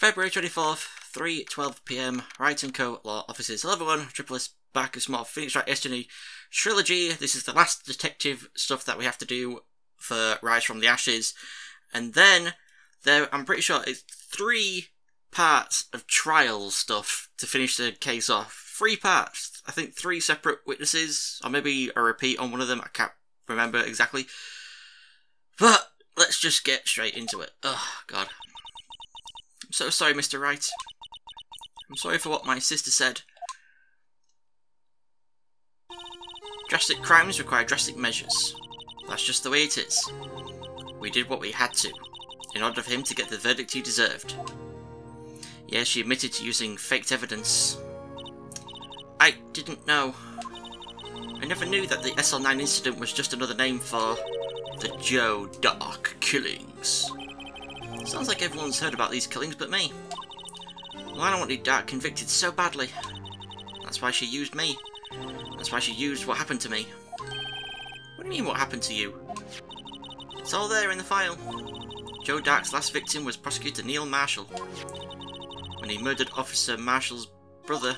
February 24th, 3:12 PM, Wright & Co. Law Offices. Hello everyone, Triple S back as more Phoenix Wright Destiny Trilogy. This is the last detective stuff that we have to do for Rise from the Ashes. And then, I'm pretty sure it's 3 parts of trial stuff to finish the case off. 3 parts. I think 3 separate witnesses, or maybe a repeat on one of them. I can't remember exactly. But, let's just get straight into it. Oh, God. I'm so sorry, Mr. Wright. I'm sorry for what my sister said. Drastic crimes require drastic measures. That's just the way it is. We did what we had to, in order for him to get the verdict he deserved. Yeah, she admitted to using faked evidence. I didn't know. I never knew that the SL9 incident was just another name for the Joe Dark killings. Sounds like everyone's heard about these killings but me. Well, I don't want Dark convicted so badly. That's why she used me. That's why she used what happened to me. What do you mean, what happened to you? It's all there in the file. Joe Dark's last victim was Prosecutor Neil Marshall. When he murdered Officer Marshall's brother,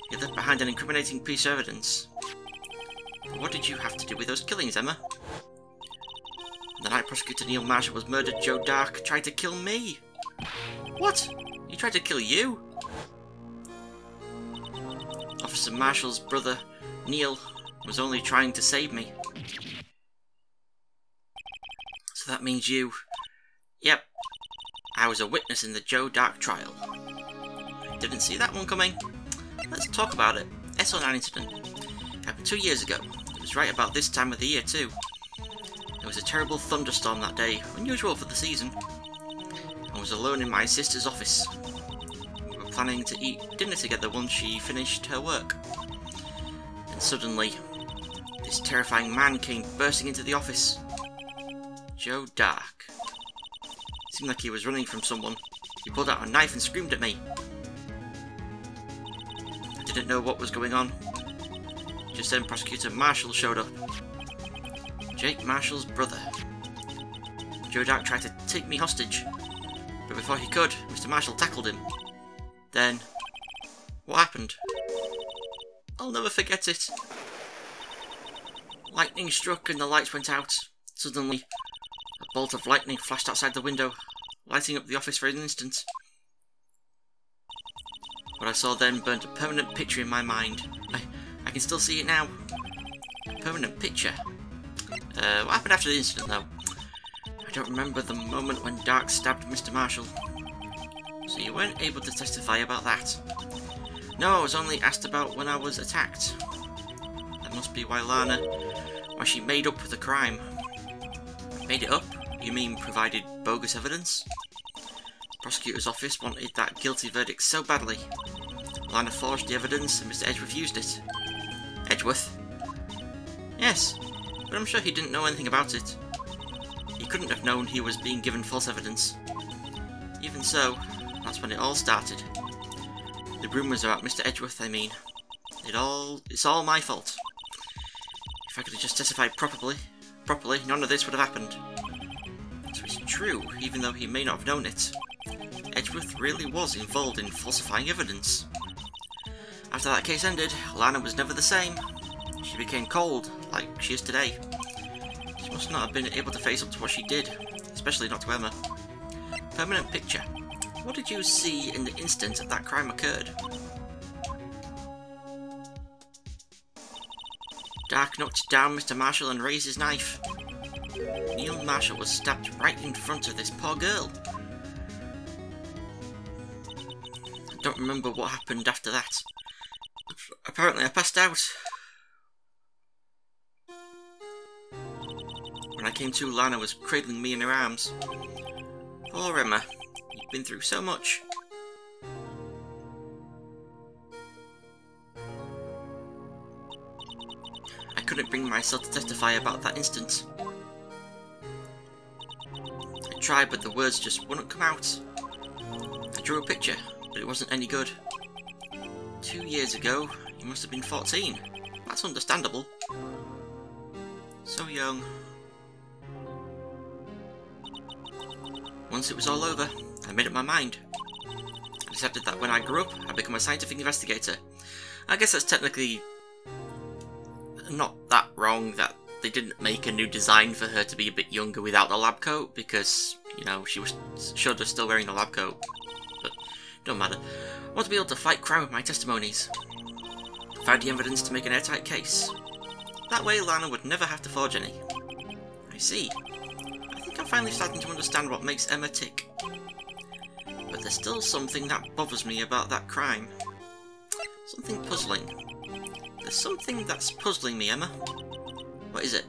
he left behind an incriminating piece of evidence. But what did you have to do with those killings, Emma? The night Prosecutor Neil Marshall was murdered, Joe Dark tried to kill me. What? He tried to kill you? Officer Marshall's brother, Neil, was only trying to save me. So that means you... Yep. I was a witness in the Joe Dark trial. Didn't see that one coming. Let's talk about it. SL9 incident. Happened 2 years ago. It was right about this time of the year too. There was a terrible thunderstorm that day, unusual for the season. I was alone in my sister's office. We were planning to eat dinner together once she finished her work. And suddenly, this terrifying man came bursting into the office. Joe Dark. It seemed like he was running from someone. He pulled out a knife and screamed at me. I didn't know what was going on. Just then Prosecutor Marshall showed up. Jake Marshall's brother. Joe Dark tried to take me hostage, but before he could, Mr. Marshall tackled him. Then, what happened? I'll never forget it. Lightning struck and the lights went out. Suddenly, a bolt of lightning flashed outside the window, lighting up the office for an instant. What I saw then burnt a permanent picture in my mind. I can still see it now. A permanent picture. What happened after the incident, though? I don't remember the moment when Dark stabbed Mr. Marshall. So you weren't able to testify about that? No, I was only asked about when I was attacked. That must be why she made up for the crime. Made it up? You mean provided bogus evidence? The prosecutor's office wanted that guilty verdict so badly. Lana forged the evidence and Mr. Edgeworth used it. Edgeworth? Yes. But I'm sure he didn't know anything about it. He couldn't have known he was being given false evidence. Even so, that's when it all started. The rumours about Mr. Edgeworth, I mean. It's all my fault. If I could have just testified properly, none of this would have happened. So it's true, even though he may not have known it. Edgeworth really was involved in falsifying evidence. After that case ended, Lana was never the same. She became cold, like she is today. She must not have been able to face up to what she did, especially not to Emma. Permanent picture. What did you see in the instant that crime occurred? Dark knocked down Mr. Marshall and raised his knife. Neil Marshall was stabbed right in front of this poor girl. I don't remember what happened after that. Apparently I passed out. When I came to, Lana was cradling me in her arms. Poor Emma, you've been through so much. I couldn't bring myself to testify about that instant. I tried, but the words just wouldn't come out. I drew a picture, but it wasn't any good. 2 years ago, you must have been 14. That's understandable. So young. Once it was all over, I made up my mind. decided that when I grew up, I'd become a scientific investigator. I guess that's technically not that wrong that they didn't make a new design for her to be a bit younger without the lab coat, because, you know, she was should have still wearing the lab coat. But don't matter. I want to be able to fight crime with my testimonies. Provide the evidence to make an airtight case. That way Lana would never have to forge any. I see. I think I'm finally starting to understand what makes Emma tick. But there's still something that bothers me about that crime. Something puzzling. There's something that's puzzling me, Emma. What is it?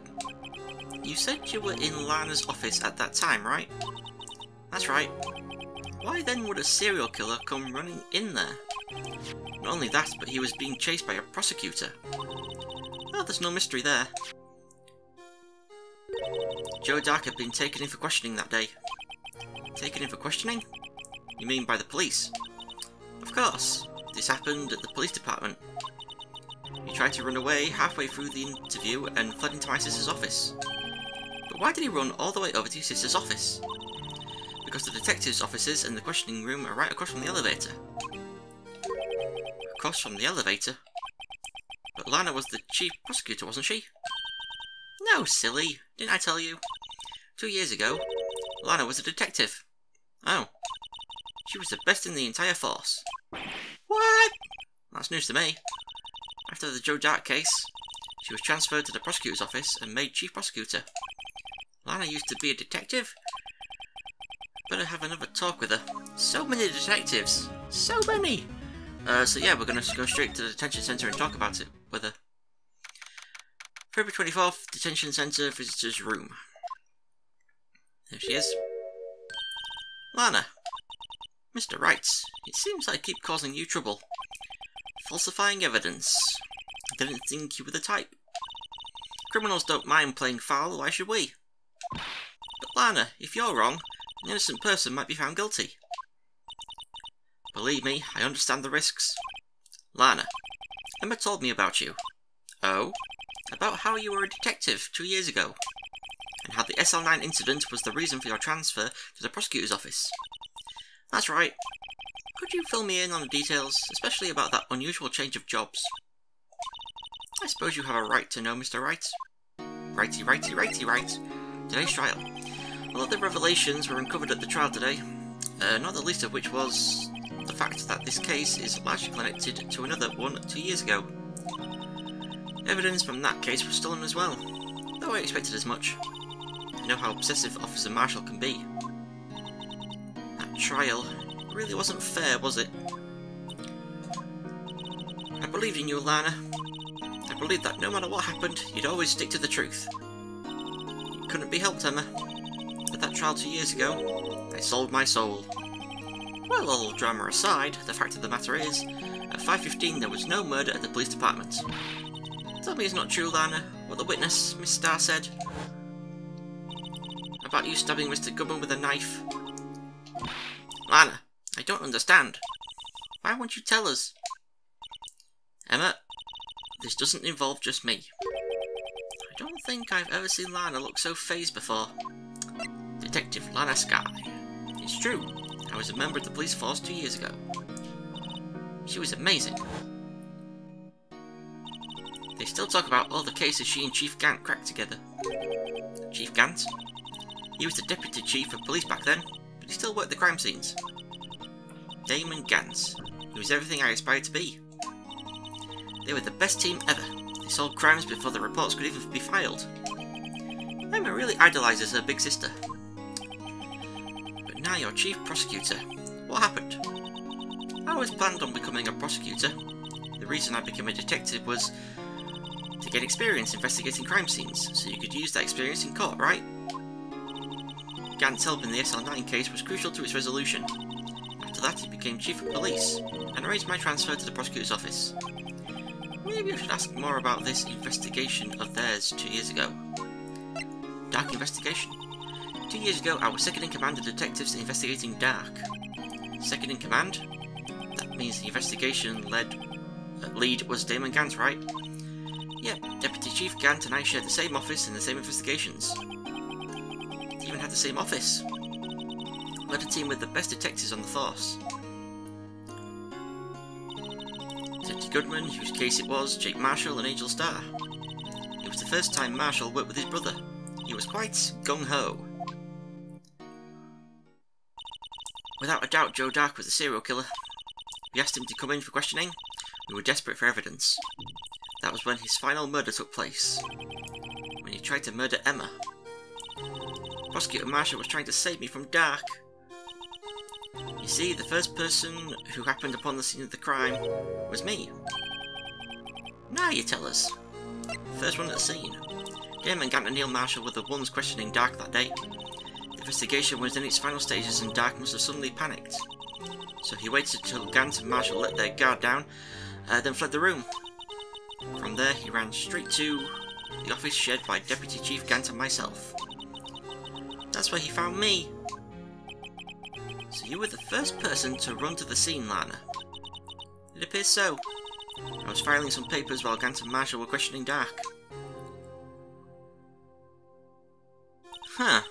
You said you were in Lana's office at that time, right? That's right. Why then would a serial killer come running in there? Not only that, but he was being chased by a prosecutor. Oh, there's no mystery there. Joe Dark had been taken in for questioning that day. Taken in for questioning? You mean by the police? Of course. This happened at the police department. He tried to run away halfway through the interview and fled into my sister's office. But why did he run all the way over to your sister's office? Because the detective's offices and the questioning room are right across from the elevator. Across from the elevator? But Lana was the chief prosecutor, wasn't she? No, silly. Didn't I tell you? 2 years ago, Lana was a detective. Oh. She was the best in the entire force. What? That's news to me. After the Joe Dark case, she was transferred to the prosecutor's office and made chief prosecutor. Lana used to be a detective? Better have another talk with her. So many detectives! So many! So yeah, we're gonna go straight to the detention centre and talk about it with her. February 24th, detention centre visitor's room. There she is. Lana. Mr. Wright, it seems I keep causing you trouble. Falsifying evidence. I didn't think you were the type. Criminals don't mind playing foul, why should we? But Lana, if you're wrong, an innocent person might be found guilty. Believe me, I understand the risks. Lana, Emma told me about you. Oh? About how you were a detective 2 years ago, and how the SL9 incident was the reason for your transfer to the prosecutor's office. That's right. Could you fill me in on the details, especially about that unusual change of jobs? I suppose you have a right to know, Mr. Wright. Righty, righty, righty, right. Today's trial. A lot of revelations were uncovered at the trial today, not the least of which was the fact that this case is largely connected to another one 2 years ago. Evidence from that case was stolen as well, though I expected as much. You know how obsessive Officer Marshall can be. That trial really wasn't fair, was it? I believed in you, Lana. I believed that no matter what happened, you'd always stick to the truth. It couldn't be helped, Emma. At that trial 2 years ago, I sold my soul. Well, all drama aside, the fact of the matter is, at 5:15 there was no murder at the police department. Tell me it's not true, Lana, what the witness, Miss Starr, said about you stabbing Mr. Goodman with a knife. Lana, I don't understand. Why won't you tell us? Emma, this doesn't involve just me. I don't think I've ever seen Lana look so fazed before. Detective Lana Sky. It's true, I was a member of the police force 2 years ago. She was amazing. They still talk about all the cases she and Chief Gant cracked together. Chief Gant? He was the deputy chief of police back then, but he still worked the crime scenes. Damon Gant. He was everything I aspired to be. They were the best team ever. They solved crimes before the reports could even be filed. Emma really idolises her big sister. But now you're chief prosecutor. What happened? I always planned on becoming a prosecutor. The reason I became a detective was to get experience investigating crime scenes, so you could use that experience in court, right? Gant's help in the SL9 case was crucial to its resolution. After that, he became chief of police, and arranged my transfer to the prosecutor's office. Maybe I should ask more about this investigation of theirs 2 years ago. Dark investigation? 2 years ago, I was second in command of detectives investigating Dark. Second in command? That means the investigation lead was Damon Gant, right? Yep, Deputy Chief Gant and I shared the same office and the same investigations. They even had the same office. Led a team with the best detectives on the force. Goodman, whose case it was, Jake Marshall and Angel Starr. It was the first time Marshall worked with his brother. He was quite gung-ho. Without a doubt, Joe Dark was the serial killer. We asked him to come in for questioning. We were desperate for evidence. That was when his final murder took place. When he tried to murder Emma. Prosecutor Marshall was trying to save me from Dark. You see, the first person who happened upon the scene of the crime was me. Now you tell us. First one at the scene. Damon, Gant and Neil Marshall were the ones questioning Dark that day. The investigation was in its final stages and Dark must have suddenly panicked. So he waited until Gant and Marshall let their guard down, then fled the room. From there he ran straight to the office shared by Deputy Chief Gant and myself. That's where he found me. So you were the first person to run to the scene, Lana. It appears so. I was filing some papers while Gant and Marshall were questioning Dark. Huh.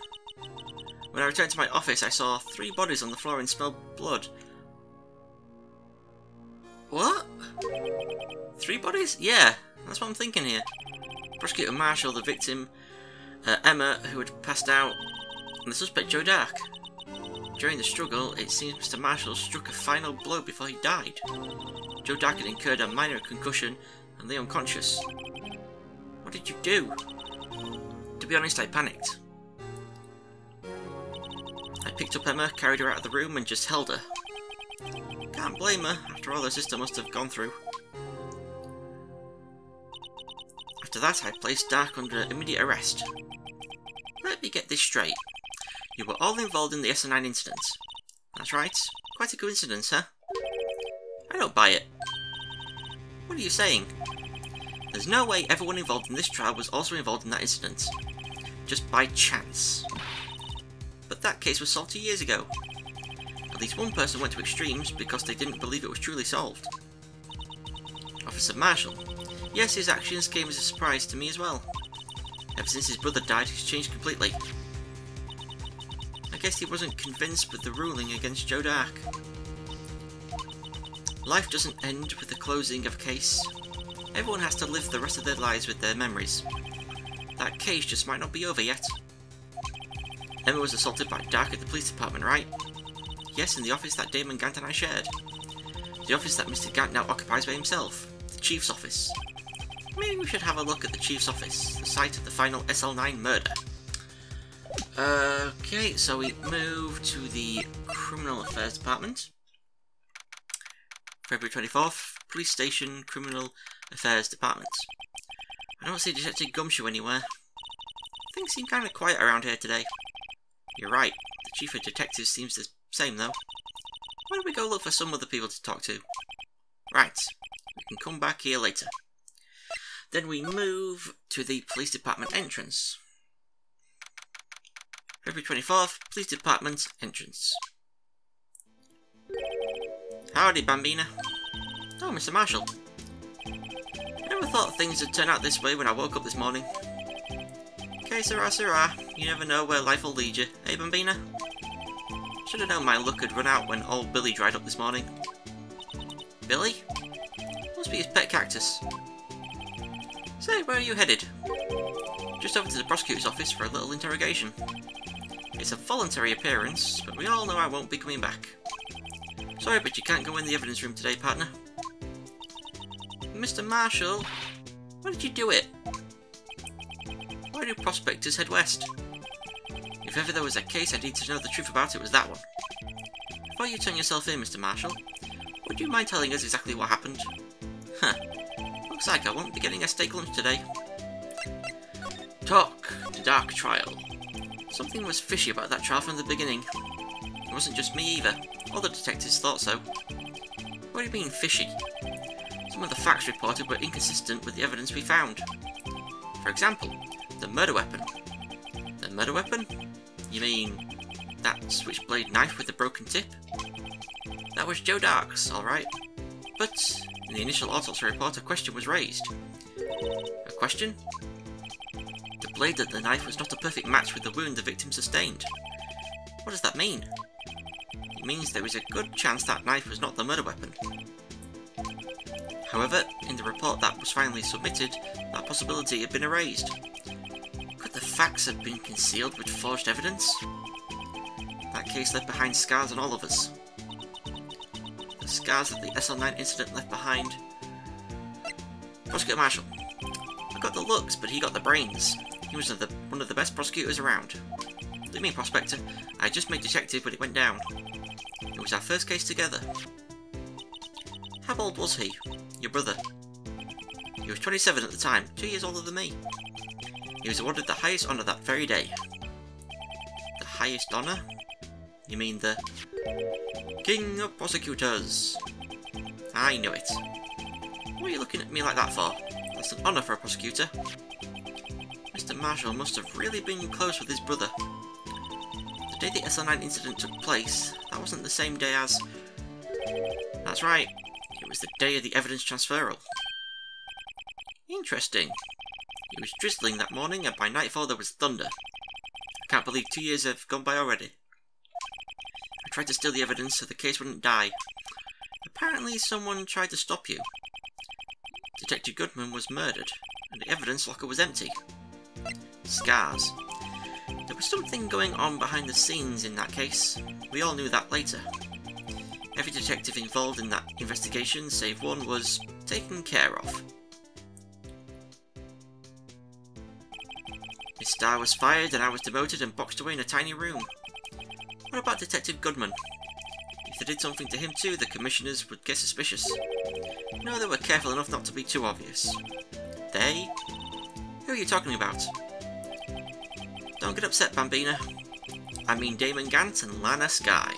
When I returned to my office, I saw 3 bodies on the floor and smelled blood. What? 3 bodies? Yeah, that's what I'm thinking here. Prosecutor Marshall, the victim, Emma, who had passed out, and the suspect Joe Dark. During the struggle, it seems Mr. Marshall struck a final blow before he died. Joe Dark had incurred a minor concussion and lay unconscious. What did you do? To be honest, I panicked. I picked up Emma, carried her out of the room and just held her. Can't blame her, after all her sister must have gone through. After that, I placed Dark under immediate arrest. Let me get this straight. You were all involved in the SN9 incident. That's right. Quite a coincidence, huh? I don't buy it. What are you saying? There's no way everyone involved in this trial was also involved in that incident. Just by chance. But that case was solved 2 years ago. At least one person went to extremes because they didn't believe it was truly solved. Officer Marshall. Yes, his actions came as a surprise to me as well. Ever since his brother died, he's changed completely. I guess he wasn't convinced with the ruling against Joe Dark. Life doesn't end with the closing of a case. Everyone has to live the rest of their lives with their memories. That case just might not be over yet. Emma was assaulted by Dark at the police department, right? Yes, in the office that Damon Gant and I shared. The office that Mr. Gant now occupies by himself. The Chief's office. Maybe we should have a look at the Chief's office, the site of the final SL9 murder. Okay, so we move to the Criminal Affairs Department. February 24th, Police Station, Criminal Affairs Department. I don't see Detective Gumshoe anywhere. Things seem kind of quiet around here today. You're right, the Chief of Detectives seems the same though. Why don't we go look for some other people to talk to? Right, we can come back here later. Then we move to the Police Department entrance. February 24th, Police Department entrance. Howdy, Bambina. Oh, Mr. Marshall. I never thought things would turn out this way when I woke up this morning. Okay, Sarah, you never know where life will lead you, eh, Bambina? Should have known my luck had run out when old Billy dried up this morning. Billy? Must be his pet cactus. Say, where are you headed? Just over to the prosecutor's office for a little interrogation. It's a voluntary appearance, but we all know I won't be coming back. Sorry, but you can't go in the evidence room today, partner. Mr. Marshall, why did you do it? Why do prospectors head west? If ever there was a case I need to know the truth about, it was that one. Before you turn yourself in, Mr. Marshall, would you mind telling us exactly what happened? Huh. Looks like I won't be getting a steak lunch today. Talk to Dark trial. Something was fishy about that trial from the beginning. It wasn't just me either. All the detectives thought so. What do you mean, fishy? Some of the facts reported were inconsistent with the evidence we found. For example, the murder weapon. The murder weapon? You mean that switchblade knife with the broken tip? That was Joe Dark's, alright. But in the initial autopsy report, a question was raised. A question? The blade of the knife was not a perfect match with the wound the victim sustained. What does that mean? It means there is a good chance that knife was not the murder weapon. However, in the report that was finally submitted, that possibility had been erased. Could the facts have been concealed with forged evidence? That case left behind scars on all of us. The scars that the SL9 incident left behind. Prosecutor Marshall. I got the looks, but he got the brains. He was one of the best prosecutors around. What do you mean, Prospector? I just made detective when it went down. It was our first case together. How old was he? Your brother? He was 27 at the time, 2 years older than me. He was awarded the highest honour that very day. The highest honour? You mean the King of Prosecutors? I knew it. What are you looking at me like that for? That's an honour for a prosecutor. Mr. Marshall must have really been close with his brother. The day the SL9 incident took place, that wasn't the same day as... That's right, it was the day of the evidence transferal. Interesting. It was drizzling that morning and by nightfall there was thunder. I can't believe 2 years have gone by already. I tried to steal the evidence so the case wouldn't die. Apparently someone tried to stop you. Detective Goodman was murdered, and the evidence locker was empty. Scars. There was something going on behind the scenes in that case. We all knew that later. Every detective involved in that investigation, save one, was taken care of. Miss Starr was fired and I was demoted and boxed away in a tiny room. What about Detective Goodman? If they did something to him too, the commissioners would get suspicious. No, they were careful enough not to be too obvious. They? Who are you talking about? Don't get upset, Bambina. I mean Damon Gant and Lana Skye.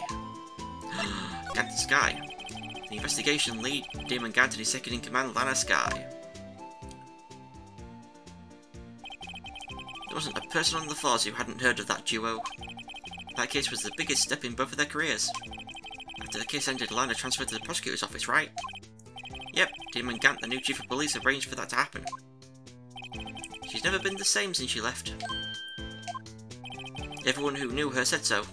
Gant and Skye. The investigation lead, Damon Gant and his second-in-command, Lana Skye. There wasn't a person on the force who hadn't heard of that duo. That case was the biggest step in both of their careers. After the case ended, Lana transferred to the prosecutor's office, right? Yep, Damon Gant, the new chief of police, arranged for that to happen. She's never been the same since she left. Everyone who knew her said so.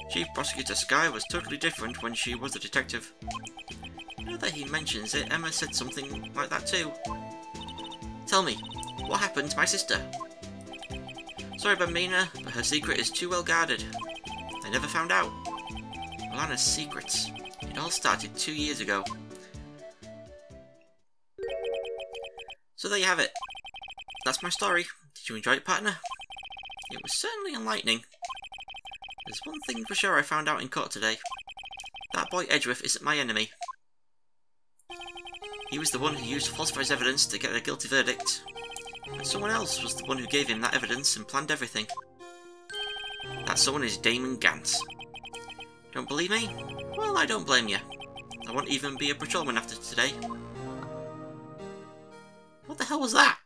Chief Prosecutor Skye was totally different when she was a detective. Now that he mentions it, Emma said something like that too. Tell me, what happened to my sister? Sorry, Bambina, but her secret is too well guarded. I never found out. Lana's secrets. It all started 2 years ago. So there you have it. That's my story. Did you enjoy it, partner? It was certainly enlightening. There's one thing for sure I found out in court today. That boy Edgeworth isn't my enemy. He was the one who used falsified evidence to get a guilty verdict. And someone else was the one who gave him that evidence and planned everything. That someone is Damon Gant. Don't believe me? Well, I don't blame you. I won't even be a patrolman after today. What the hell was that?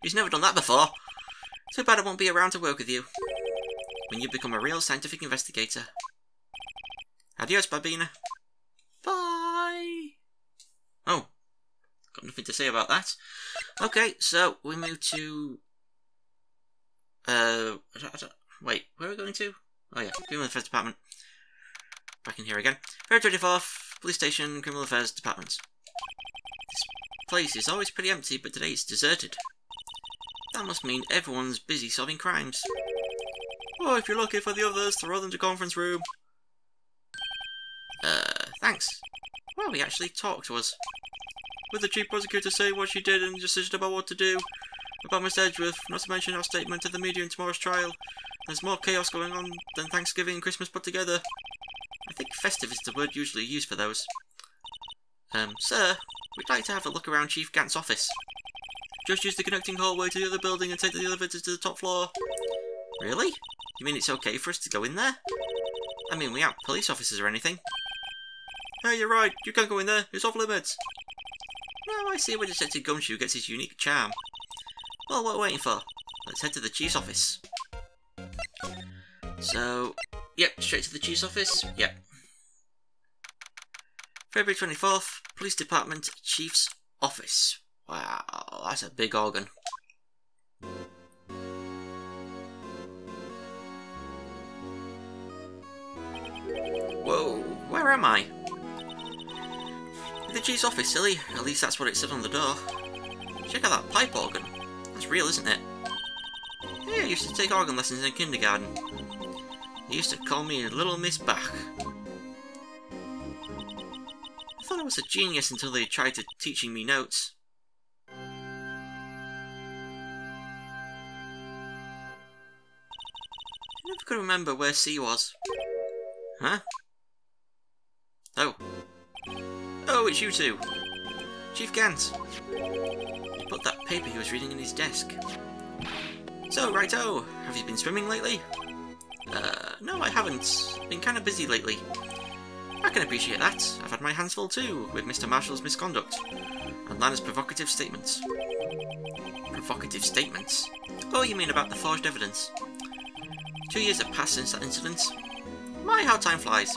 He's never done that before. Too bad I won't be around to work with you when you become a real scientific investigator. Adios, Bambina. Bye! Oh, got nothing to say about that. Okay, so we move to... wait, where are we going to? Oh yeah, Criminal Affairs Department. Back in here again. February 24th, Police Station, Criminal Affairs Department. This place is always pretty empty, but today it's deserted. That must mean everyone's busy solving crimes. Oh, if you're looking for the others, throw them to conference room. Thanks. Well, he actually talked to us. With the chief prosecutor say what she did and decision about what to do. About Miss Edgeworth, not to mention our statement to the media in tomorrow's trial. There's more chaos going on than Thanksgiving and Christmas put together. I think festive is the word usually used for those. Sir, we'd like to have a look around Chief Gant's office. Just use the connecting hallway to the other building and take the elevator to the top floor. Really? You mean it's okay for us to go in there? I mean, we aren't police officers or anything. Hey, you're right. You can't go in there. It's off limits. Now I see where Detective Gumshoe gets his unique charm. Well, what are we waiting for? Let's head to the chief's office. So, yep, straight to the chief's office. Yep. February 24th, Police Department, Chief's Office. Wow, that's a big organ. Whoa, where am I? The Chief's office, silly. At least that's what it said on the door. Check out that pipe organ. That's real, isn't it? Yeah, I used to take organ lessons in kindergarten. They used to call me Little Miss Bach. I thought I was a genius until they tried teaching me notes. I never could remember where C was. Huh? Oh. Oh, it's you two. Chief Gant. He put that paper he was reading in his desk. So, righto, have you been swimming lately? No, I haven't. Been kind of busy lately. I can appreciate that. I've had my hands full too, with Mr. Marshall's misconduct, and Lana's provocative statements. Provocative statements? Oh, you mean about the forged evidence? 2 years have passed since that incident. My, how time flies.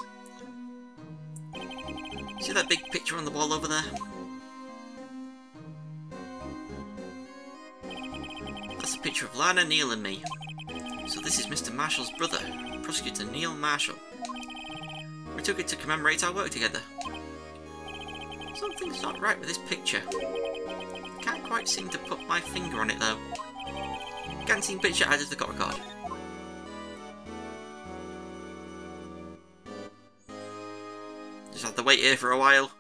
See that big picture on the wall over there? That's a picture of Lana, Neil and me. So this is Mr. Marshall's brother, Prosecutor Neil Marshall. We took it to commemorate our work together. Something's not right with this picture. Can't quite seem to put my finger on it though. Can't see picture added to the court record. Just have to wait here for a while.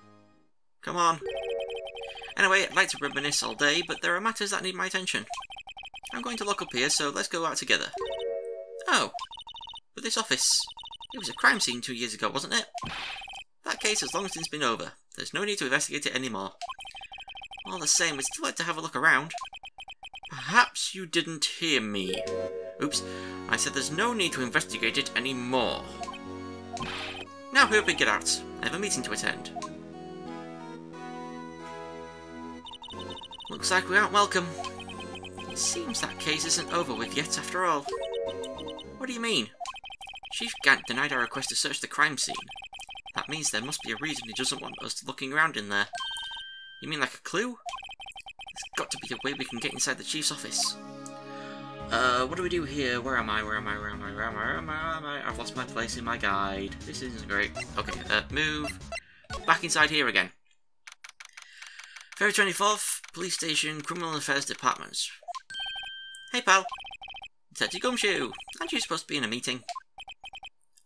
Come on. Anyway, I'd like to reminisce all day, but there are matters that need my attention. I'm going to lock up here, so let's go out together. Oh, but this office. It was a crime scene 2 years ago, wasn't it? That case has long since been over. There's no need to investigate it anymore. All the same, we'd still like to have a look around. Perhaps you didn't hear me. Oops, I said there's no need to investigate it anymore. Now hurry up and get out. I have a meeting to attend. Looks like we aren't welcome. It seems that case isn't over with yet after all. What do you mean? Chief Gant denied our request to search the crime scene. That means there must be a reason he doesn't want us looking around in there. You mean like a clue? There's got to be a way we can get inside the Chief's office. What do we do here? Where am I? I've lost my place in my guide. This isn't great. Okay, move. Back inside here again. February 24th, Police Station, Criminal Affairs Departments. Hey pal. Detective Gumshoe. Aren't you supposed to be in a meeting?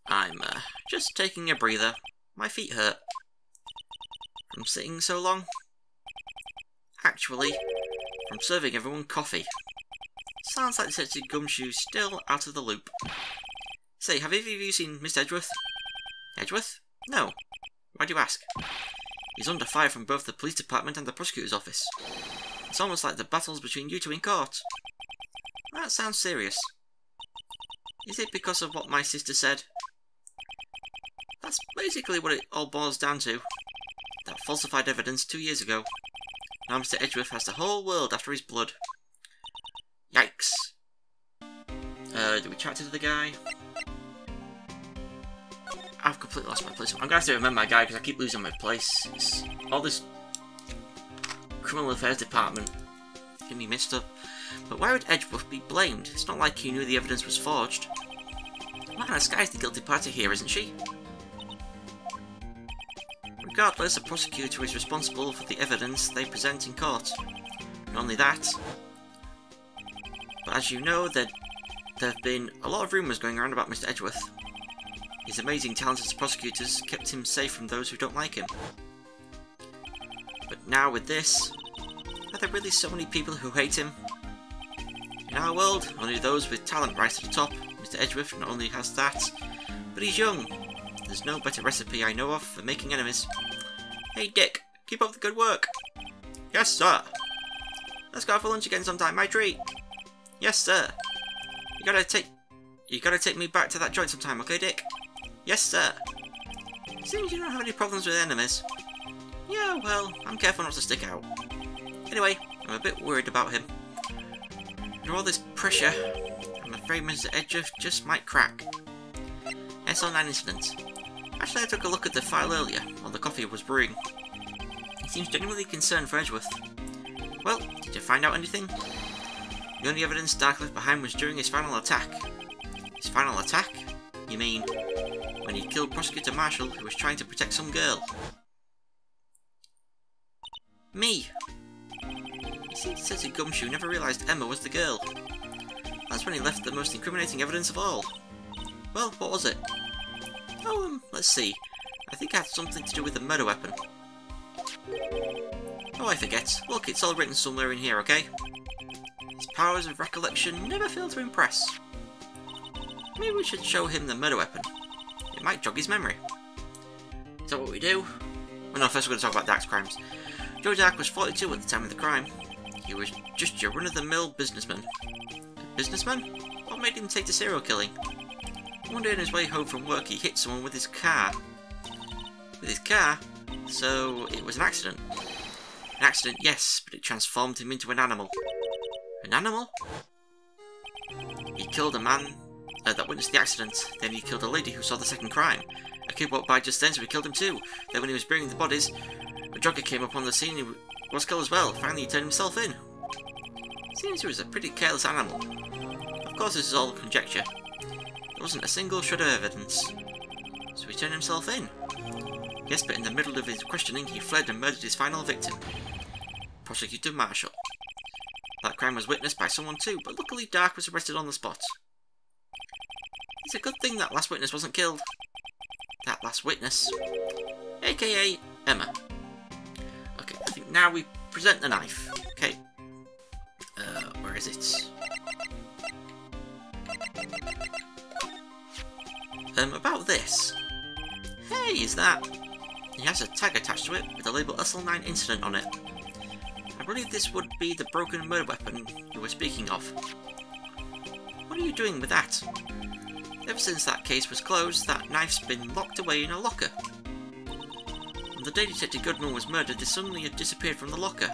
I'm, just taking a breather. My feet hurt. From sitting so long? Actually, from serving everyone coffee. Sounds like Detective Gumshoe's still out of the loop. Say, have either of you seen Mr. Edgeworth? Edgeworth? No. Why do you ask? He's under fire from both the police department and the prosecutor's office. It's almost like the battles between you two in court. That sounds serious. Is it because of what my sister said? That's basically what it all boils down to. That falsified evidence 2 years ago. Now Mr. Edgeworth has the whole world after his blood. Yikes. Do we chat to the guy? I've completely lost my place. I'm gonna have to remember my guy because I keep losing my place. It's all this criminal affairs department getting me mixed up. But why would Edgeworth be blamed? It's not like he knew the evidence was forged. Lana Sky's the guilty party here, isn't she? Regardless, a prosecutor is responsible for the evidence they present in court. Not only that, but as you know, there have been a lot of rumours going around about Mr. Edgeworth. His amazing talents as prosecutors kept him safe from those who don't like him. But now with this, are there really so many people who hate him? In our world, only those with talent rise to the top. Mr. Edgeworth not only has that, but he's young. There's no better recipe I know of for making enemies. Hey Dick, keep up the good work. Yes sir. Let's go for lunch again sometime, my treat. Yes sir. You gotta take me back to that joint sometime, okay Dick? Yes sir. Seems you don't have any problems with enemies. Yeah, well, I'm careful not to stick out. Anyway, I'm a bit worried about him. Under all this pressure, I'm afraid Mr. Edgeworth just might crack. SO9 incident. Actually, I took a look at the file earlier, while the coffee was brewing. He seems genuinely concerned for Edgeworth. Well, did you find out anything? The only evidence Dark left behind was during his final attack. His final attack? You mean, when he killed Prosecutor Marshall, who was trying to protect some girl? Me! You see, says Gumshoe never realised Emma was the girl. That's when he left the most incriminating evidence of all. Well, what was it? Oh, let's see. I think it had something to do with the murder weapon. Oh, I forget. Look, it's all written somewhere in here, okay? His powers of recollection never fail to impress. Maybe we should show him the murder weapon. It might jog his memory. Is that what we do? Well, no, first we're going to talk about Dark's crimes. Joe Dark was 42 at the time of the crime. He was just your run-of-the-mill businessman. A businessman? What made him take to serial killing? One day on his way home from work, he hit someone with his car. With his car? So it was an accident. An accident, yes, but it transformed him into an animal. An animal? He killed a man that witnessed the accident. Then he killed a lady who saw the second crime. A kid walked by just then, so he killed him too. Then when he was burying the bodies, a jogger came upon the scene and he was killed as well. Finally, he turned himself in. Seems he was a pretty careless animal. Of course, this is all conjecture. There wasn't a single shred of evidence. So he turned himself in. Yes, but in the middle of his questioning, he fled and murdered his final victim. Prosecutor Marshall. That crime was witnessed by someone too, but luckily Dark was arrested on the spot. It's a good thing that last witness wasn't killed. That last witness. AKA Emma. Okay, I think now we present the knife. Okay. Where is it? About this. Hey, is that? He has a tag attached to it with the label SL9 Incident on it. I believe this would be the broken murder weapon you were speaking of. What are you doing with that? Ever since that case was closed, that knife's been locked away in a locker. On the day Detective Goodman was murdered, this suddenly had disappeared from the locker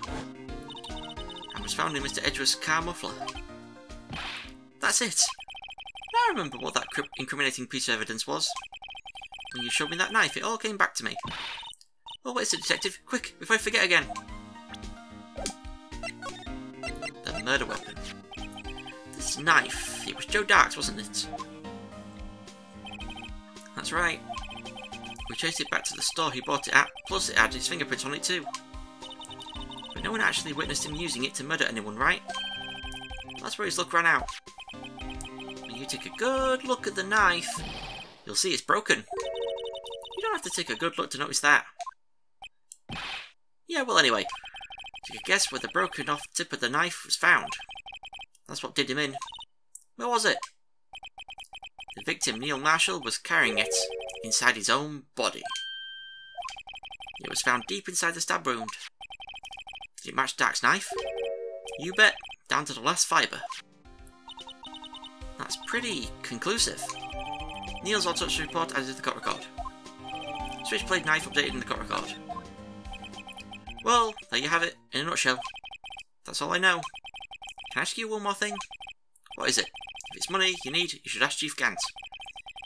and was found in Mr. Edgeworth's car muffler. That's it! Now I remember what that incriminating piece of evidence was. When you showed me that knife, it all came back to me. Oh, wait, it's a detective. Quick, before I forget again. The murder weapon. This knife, it was Joe Dark's, wasn't it? That's right. We traced it back to the store he bought it at, plus it had his fingerprints on it too. But no one actually witnessed him using it to murder anyone, right? That's where his luck ran out. When you take a good look at the knife, you'll see it's broken. You don't have to take a good look to notice that. Yeah, well anyway, take a guess where the broken off tip of the knife was found. That's what did him in. Where was it? The victim, Neil Marshall, was carrying it inside his own body. It was found deep inside the stab wound. Did it match Dark's knife? You bet, down to the last fibre. That's pretty conclusive. Neil's autopsy report added to the court record. Switchblade knife updated in the court record. Well, there you have it, in a nutshell. That's all I know. Can I ask you one more thing? What is it? If it's money you need, you should ask Chief Gant.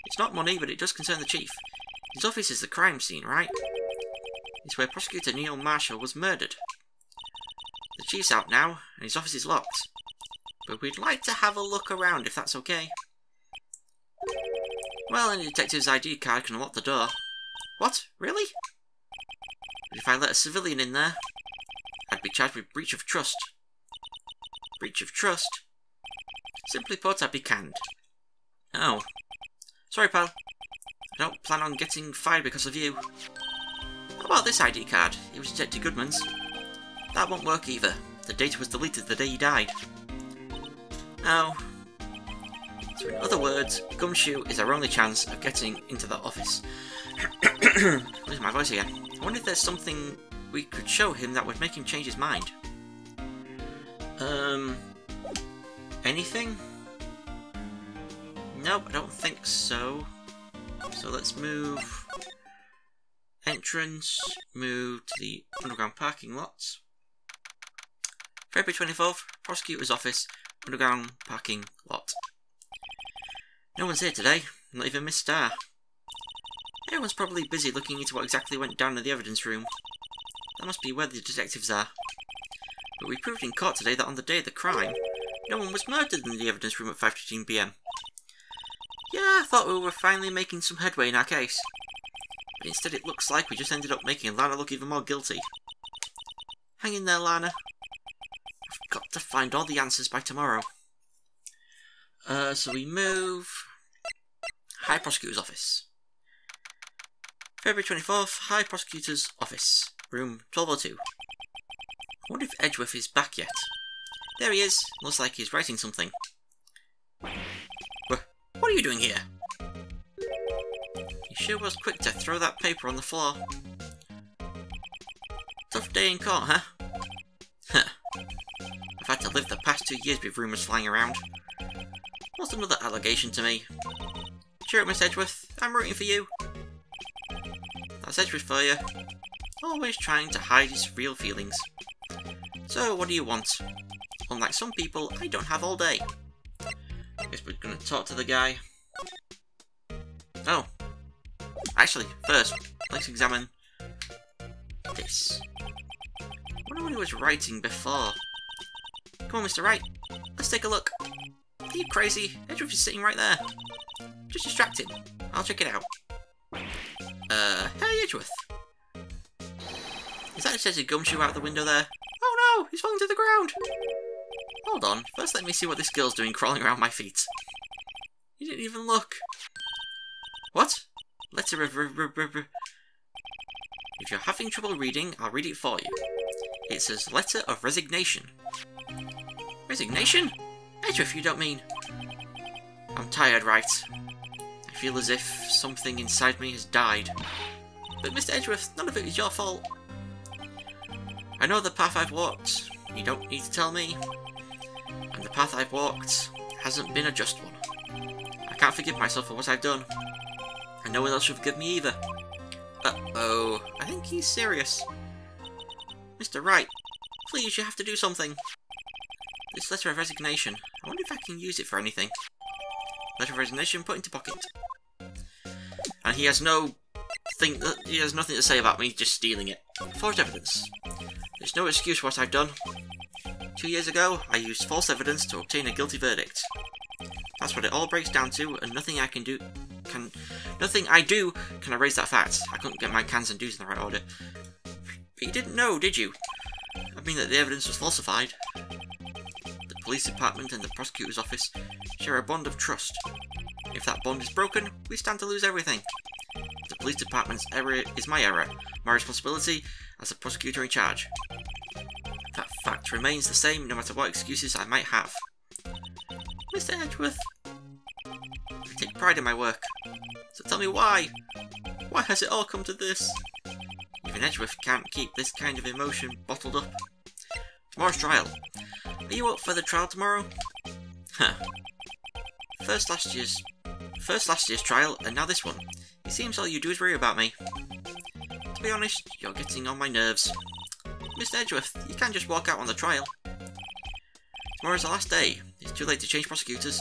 It's not money, but it does concern the Chief. His office is the crime scene, right? It's where Prosecutor Neil Marshall was murdered. The Chief's out now, and his office is locked. But we'd like to have a look around, if that's okay. Well, any detective's ID card can unlock the door. What? Really? But if I let a civilian in there, I'd be charged with breach of trust. Breach of trust? Simply put, I'd be canned. Oh. Sorry, pal. I don't plan on getting fired because of you. How about this ID card? It was Detective Goodman's. That won't work either. The data was deleted the day he died. Oh. So in other words, Gumshoe is our only chance of getting into that office. Losing my voice again. I wonder if there's something we could show him that would make him change his mind. Anything? Nope, I don't think so. So let's move entrance, move to the underground parking lot. February 24th, prosecutor's office, underground parking lot. No one's here today, not even Miss Starr. Everyone's probably busy looking into what exactly went down in the evidence room. That must be where the detectives are. But we proved in court today that on the day of the crime, no one was murdered in the evidence room at 5:15 PM. Yeah, I thought we were finally making some headway in our case. But instead it looks like we just ended up making Lana look even more guilty. Hang in there, Lana. I've got to find all the answers by tomorrow. So we move... High Prosecutor's Office. February 24th, High Prosecutor's Office. Room 1202. I wonder if Edgeworth is back yet. There he is. Looks like he's writing something. What are you doing here? You sure was quick to throw that paper on the floor. Tough day in court, huh? Huh. I've had to live the past 2 years with rumours flying around. What's another allegation to me? Cheer up, Miss Edgeworth. I'm rooting for you. That's Edgeworth for you. Always trying to hide his real feelings. So, what do you want? Unlike some people, I don't have all day. Guess we're gonna talk to the guy. Oh. Actually, first, let's examine this. I wonder what he was writing before. Come on, Mr. Wright. Let's take a look. Are you crazy? Edgeworth is sitting right there. Just distract him. I'll check it out. Hey, Edgeworth. Is that just says a gumshoe out the window there? Oh no, he's falling to the ground. Hold on, first let me see what this girl's doing crawling around my feet. You didn't even look. What? Letter of... If you're having trouble reading, I'll read it for you. It says Letter of Resignation. Resignation? Edgeworth, you don't mean... I'm tired, Wright. I feel as if something inside me has died. But Mr. Edgeworth, none of it is your fault. I know the path I've walked. You don't need to tell me. And the path I've walked hasn't been a just one. I can't forgive myself for what I've done. And no one else should forgive me either. Uh-oh. I think he's serious. Mr. Wright, please, you have to do something. This letter of resignation. I wonder if I can use it for anything. Letter of resignation put into pocket. And he has nothing to say about me just stealing it. Forged evidence. There's no excuse for what I've done. 2 years ago, I used false evidence to obtain a guilty verdict. That's what it all breaks down to, and nothing I do can erase that fact. I couldn't get my cans and do's in the right order. But you didn't know, did you? I mean that the evidence was falsified. The police department and the prosecutor's office share a bond of trust. If that bond is broken, we stand to lose everything. The police department's error is my error, my responsibility as a prosecutor in charge. That fact remains the same no matter what excuses I might have. Mr. Edgeworth, I take pride in my work, so tell me why? Why has it all come to this? Even Edgeworth can't keep this kind of emotion bottled up. Tomorrow's trial. Are you up for the trial tomorrow? Huh. First last year's trial, and now this one. It seems all you do is worry about me. To be honest, you're getting on my nerves. Mr. Edgeworth, you can't just walk out on the trial. Tomorrow's the last day. It's too late to change prosecutors.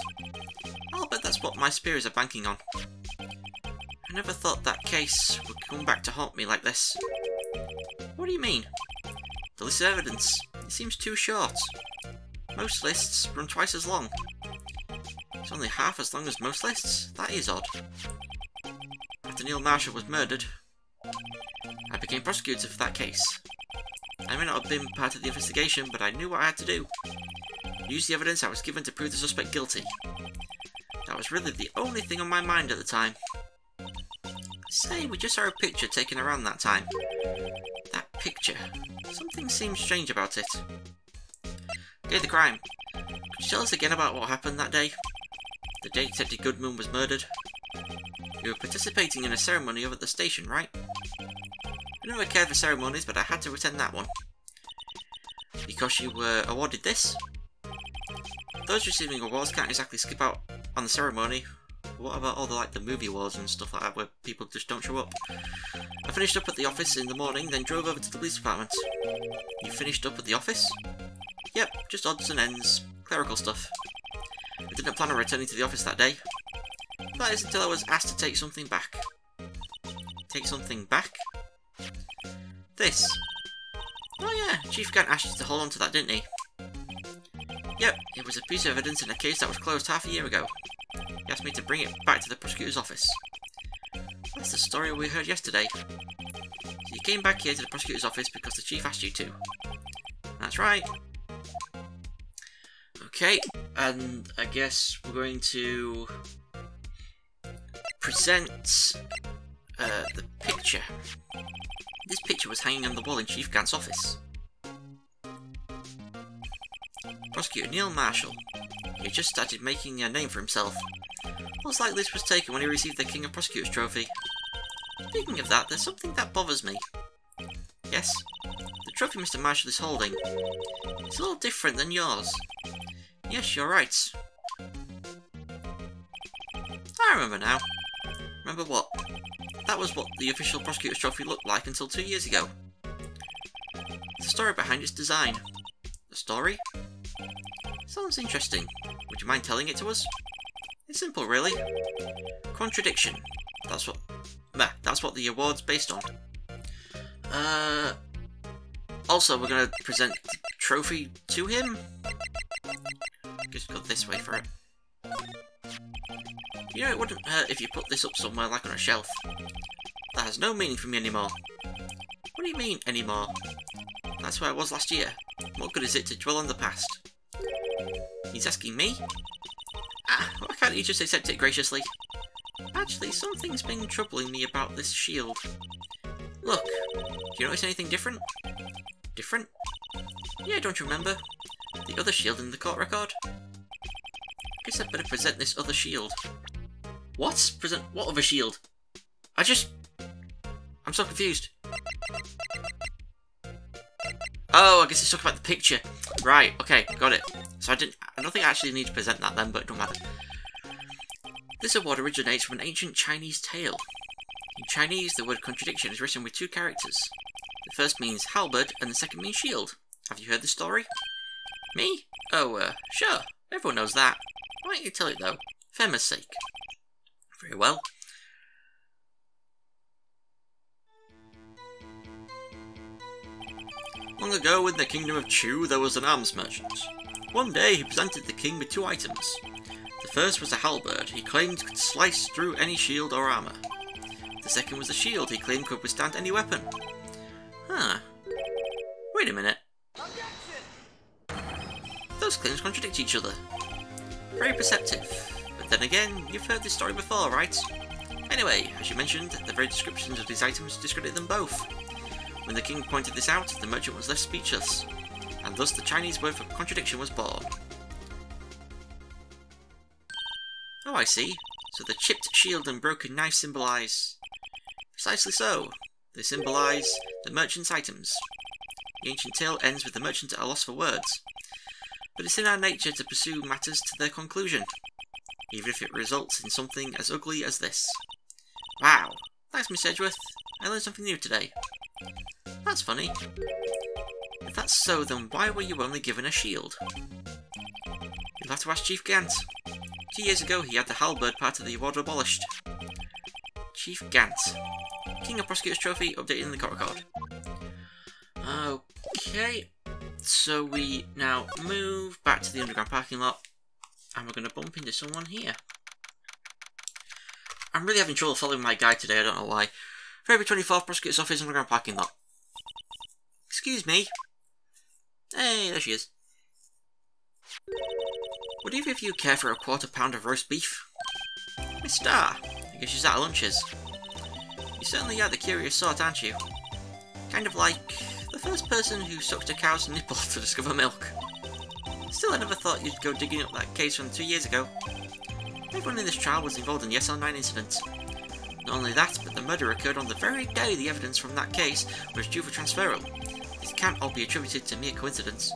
I'll bet that's what my superiors are banking on. I never thought that case would come back to haunt me like this. What do you mean? The list of evidence. It seems too short. Most lists run twice as long. It's only half as long as most lists? That is odd. After Neil Marshall was murdered, I became prosecutor for that case. I may not have been part of the investigation, but I knew what I had to do. Use the evidence I was given to prove the suspect guilty. That was really the only thing on my mind at the time. Say, we just saw a picture taken around that time. That picture. Something seems strange about it. Day of the crime. Could you tell us again about what happened that day? The day Detective Goodman was murdered. You were participating in a ceremony over at the station, right? I never cared for ceremonies, but I had to attend that one. Because you were awarded this? Those receiving awards can't exactly skip out on the ceremony. What about all the movie awards and stuff like that where people just don't show up? I finished up at the office in the morning, then drove over to the police department. You finished up at the office? Yep, just odds and ends, clerical stuff. I didn't plan on returning to the office that day. That is until I was asked to take something back. Take something back? This. Oh yeah, Chief Gant asked you to hold on to that, didn't he? Yep, it was a piece of evidence in a case that was closed half a year ago. He asked me to bring it back to the prosecutor's office. That's the story we heard yesterday. So you came back here to the prosecutor's office because the chief asked you to. That's right. Okay, and I guess we're going to present the picture. This picture was hanging on the wall in Chief Gant's office. Prosecutor Neil Marshall. He had just started making a name for himself. Most likely this was taken when he received the King of Prosecutors trophy. Speaking of that, there's something that bothers me. Yes, the trophy Mr. Marshall is holding. It's a little different than yours. Yes, you're right. I remember now. Remember what? That was what the official Prosecutor's trophy looked like until 2 years ago. The story behind its design. The story? Sounds interesting. Would you mind telling it to us? It's simple, really. Contradiction. That's what the award's based on. Also, we're gonna present the trophy to him. Just go this way for it. You know, it wouldn't hurt if you put this up somewhere like on a shelf. That has no meaning for me anymore. What do you mean, anymore? That's where I was last year. What good is it to dwell on the past? He's asking me? Why can't you just accept it graciously? Actually, something's been troubling me about this shield. Look, do you notice anything different? Different? Yeah, don't you remember? The other shield in the court record? Guess I'd better present this other shield. What? Present what other shield? I'm so confused. Oh, I guess it's talking about the picture. Right, okay, got it. So I don't think I actually need to present that then, but it don't matter. This award originates from an ancient Chinese tale. In Chinese, the word contradiction is written with 2 characters. The first means halberd, and the second means shield. Have you heard the story? Me? Oh, sure. Everyone knows that. Why don't you tell it, though? For Emma's sake. Very well. Long ago, in the kingdom of Chu, there was an arms merchant. One day, he presented the king with 2 items. The first was a halberd he claimed could slice through any shield or armour. The second was a shield he claimed could withstand any weapon. Huh. Wait a minute. Those claims contradict each other. Very perceptive. But then again, you've heard this story before, right? Anyway, as you mentioned, the very descriptions of these items discredit them both. When the king pointed this out, the merchant was left speechless, and thus the Chinese word for contradiction was born. Oh, I see. So the chipped shield and broken knife symbolise... Precisely so. They symbolise the merchant's items. The ancient tale ends with the merchant at a loss for words. But it's in our nature to pursue matters to their conclusion, even if it results in something as ugly as this. Wow. Thanks, Miss Edgeworth. I learned something new today. That's funny. If that's so, then why were you only given a shield? You'll have to ask Chief Gant. 2 years ago, he had the halberd part of the award abolished. Chief Gant. King of Prosecutors trophy, updated in the court record. Okay, so we now move back to the underground parking lot, and we're going to bump into someone here. I'm really having trouble following my guide today, I don't know why. February 24th, Prosecutor's Office, underground parking lot. Excuse me. Hey, there she is. Would either of you care for a £1/4 pound of roast beef? Miss Starr, I guess she's out of lunches. You certainly are the curious sort, aren't you? Kind of like the first person who sucked a cow's nipple to discover milk. Still, I never thought you'd go digging up that case from 2 years ago. Everyone in this trial was involved in the SL9 incident. Not only that, but the murder occurred on the very day the evidence from that case was due for transferal. This can't all be attributed to mere coincidence.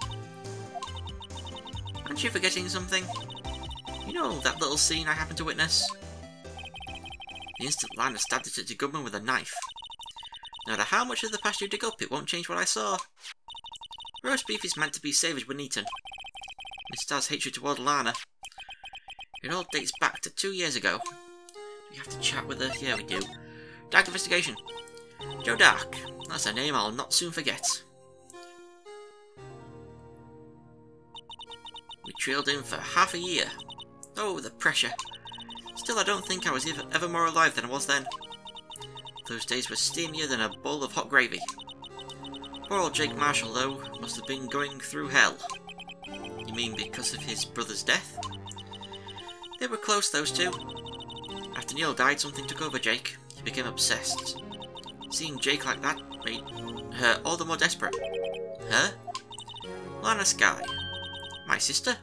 Aren't you forgetting something? You know that little scene I happened to witness? The instant Lana stabbed it at the gunman with a knife. No matter how much of the past you dig up, it won't change what I saw. Roast beef is meant to be savoured when eaten. Miss Starr's hatred toward Lana. It all dates back to 2 years ago. We have to chat with her. Yeah, we do. Dark Investigation. Joe Dark. That's a name I'll not soon forget. We trailed him for half a year. Oh, the pressure. Still, I don't think I was ever more alive than I was then. Those days were steamier than a bowl of hot gravy. Poor old Jake Marshall, though, must have been going through hell. You mean because of his brother's death? They were close, those two. After Neil died, something took over Jake. He became obsessed. Seeing Jake like that made her all the more desperate. Her? Lana Skye. My sister?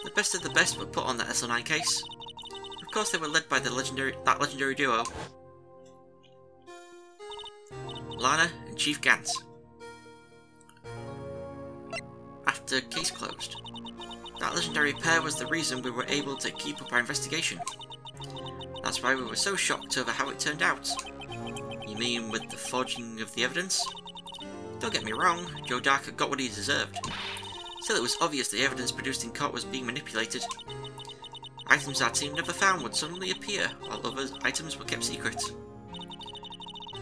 The best of the best were put on that SL9 case. Of course they were led by that legendary duo. Lana and Chief Gant. After case closed. That legendary pair was the reason we were able to keep up our investigation. That's why we were so shocked over how it turned out. You mean with the forging of the evidence? Don't get me wrong, Joe Darker got what he deserved. Still, it was obvious the evidence produced in court was being manipulated. Items our team never found would suddenly appear, while other items were kept secret.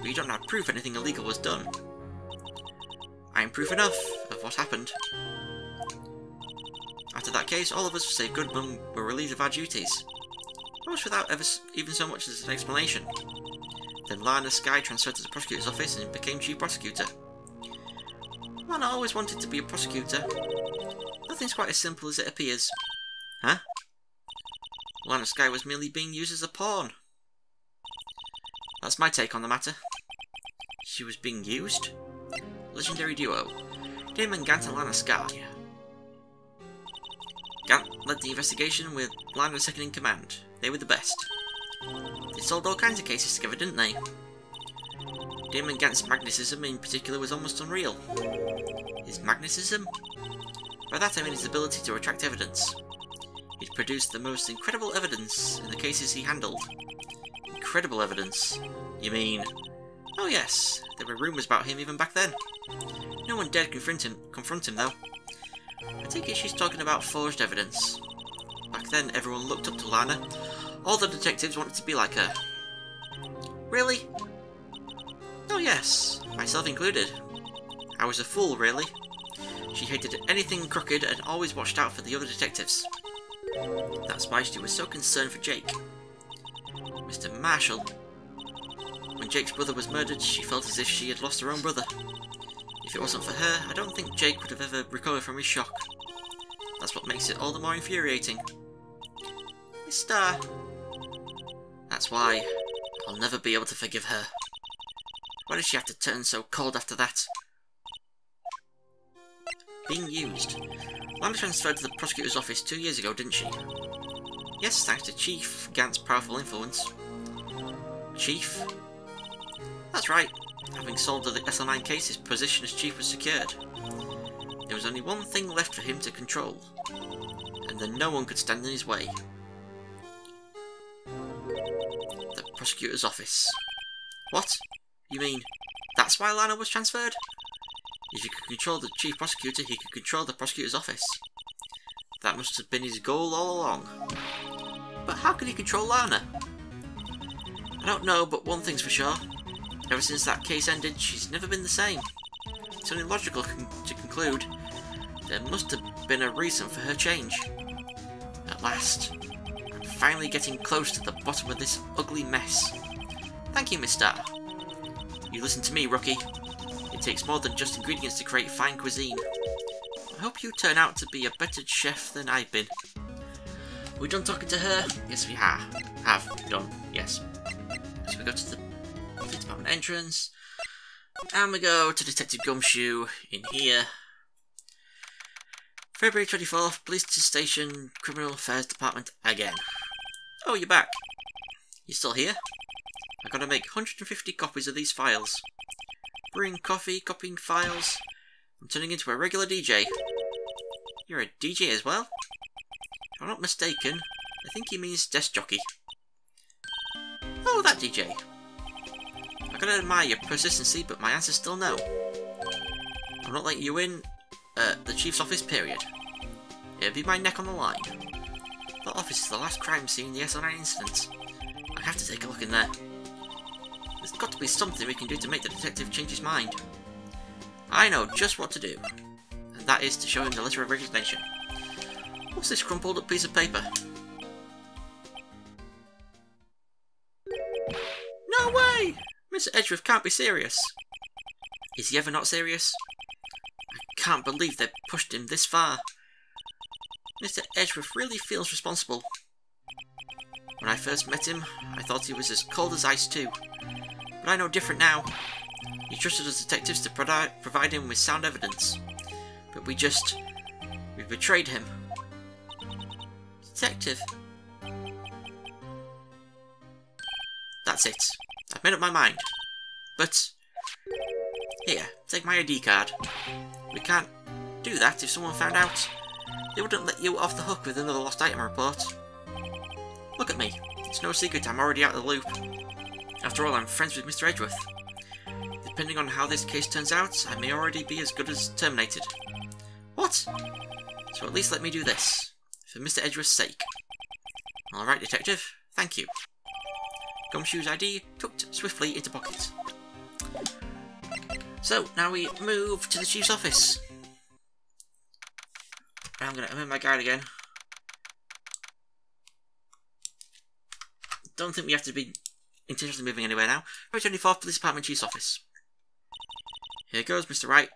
We don't have proof anything illegal was done. I am proof enough of what happened. After that case, all of us, save Goodman, were relieved of our duties. Almost without even so much as an explanation. Then Lana Skye transferred to the prosecutor's office and became chief prosecutor. Lana always wanted to be a prosecutor. Nothing's quite as simple as it appears. Huh? Lana Skye was merely being used as a pawn. That's my take on the matter. She was being used? Legendary duo. Damon Gant and Lana Skye. Gant led the investigation with Lana second in command. They were the best. They solved all kinds of cases together, didn't they? Damon Gant's magnetism in particular was almost unreal. His magnetism? By that I mean his ability to attract evidence. He'd produced the most incredible evidence in the cases he handled. Incredible evidence? You mean... Oh yes, there were rumours about him even back then. No one dared confront him though. I take it she's talking about forged evidence. Back then everyone looked up to Lana. All the detectives wanted to be like her. Really? Oh yes, myself included. I was a fool, really. She hated anything crooked and always watched out for the other detectives. That's why she was so concerned for Jake. Mr. Marshall. When Jake's brother was murdered, she felt as if she had lost her own brother. If it wasn't for her, I don't think Jake would have ever recovered from his shock. That's what makes it all the more infuriating. Miss Starr. That's why I'll never be able to forgive her. Why did she have to turn so cold after that? Being used. Lana transferred to the prosecutor's office 2 years ago, didn't she? Yes, thanks to Chief Gant's powerful influence. Chief? That's right. Having solved the SL9 case, his position as chief was secured. There was only one thing left for him to control, and then no one could stand in his way. The prosecutor's office. What? You mean, that's why Lana was transferred? If he could control the chief prosecutor, he could control the prosecutor's office. That must have been his goal all along. But how could he control Lana? I don't know, but one thing's for sure. Ever since that case ended, she's never been the same. It's only logical to conclude there must have been a reason for her change. At last, I'm finally getting close to the bottom of this ugly mess. Thank you, Miss Starr. You listen to me, rookie. It takes more than just ingredients to create fine cuisine. I hope you turn out to be a better chef than I've been. We done talking to her? Yes, we have. Have done, yes. So we go to the police department entrance, and we go to Detective Gumshoe in here. February 24th, Police Station, Criminal Affairs Department again. Oh, you're back. You still here? I've got to make 150 copies of these files. Brewing coffee, copying files. I'm turning into a regular DJ. You're a DJ as well? If I'm not mistaken, I think he means desk jockey. Oh, that DJ. I gotta admire your persistency, but my answer's still no. I'm not letting you in the chief's office, period. It'll be my neck on the line. That office is the last crime scene in the SL9 incident. I have to take a look in there. There's got to be something we can do to make the detective change his mind. I know just what to do, and that is to show him the letter of resignation. What's this crumpled up piece of paper? No way! Mr. Edgeworth can't be serious. Is he ever not serious? I can't believe they pushed him this far. Mr. Edgeworth really feels responsible. When I first met him, I thought he was as cold as ice too. But I know different now. He trusted us detectives to provide him with sound evidence. But we betrayed him. Detective? That's it. I've made up my mind. But... here, take my ID card. We can't do that if someone found out. They wouldn't let you off the hook with another lost item report. Look at me. It's no secret I'm already out of the loop. After all, I'm friends with Mr. Edgeworth. Depending on how this case turns out, I may already be as good as terminated. What? So at least let me do this. For Mr. Edgeworth's sake. Alright, Detective. Thank you. Gumshoe's ID tucked swiftly into pocket. So, now we move to the Chief's office. I'm going to amend my guide again. Don't think we have to be intentionally moving anywhere now. February 24th, Police Department Chief's office. Here goes, Mr. Wright.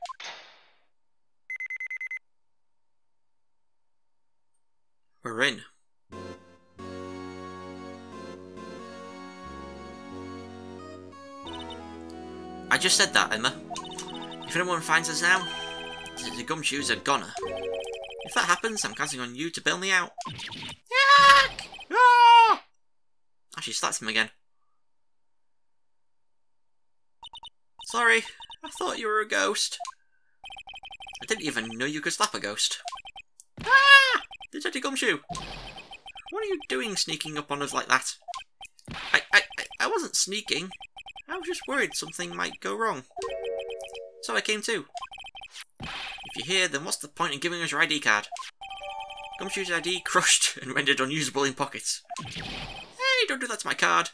We're in. I just said that, Emma. If anyone finds us now, the Gumshoes are goner. If that happens, I'm counting on you to bail me out. Yuck! Ah! Oh, she slapped him again. Sorry, I thought you were a ghost. I didn't even know you could slap a ghost. Ah! Detective Gumshoe! What are you doing sneaking up on us like that? I wasn't sneaking. I was just worried something might go wrong. So I came too. If you're here, then what's the point in giving us your ID card? Gumshoe's ID crushed and rendered unusable in pockets. Hey, don't do that to my card.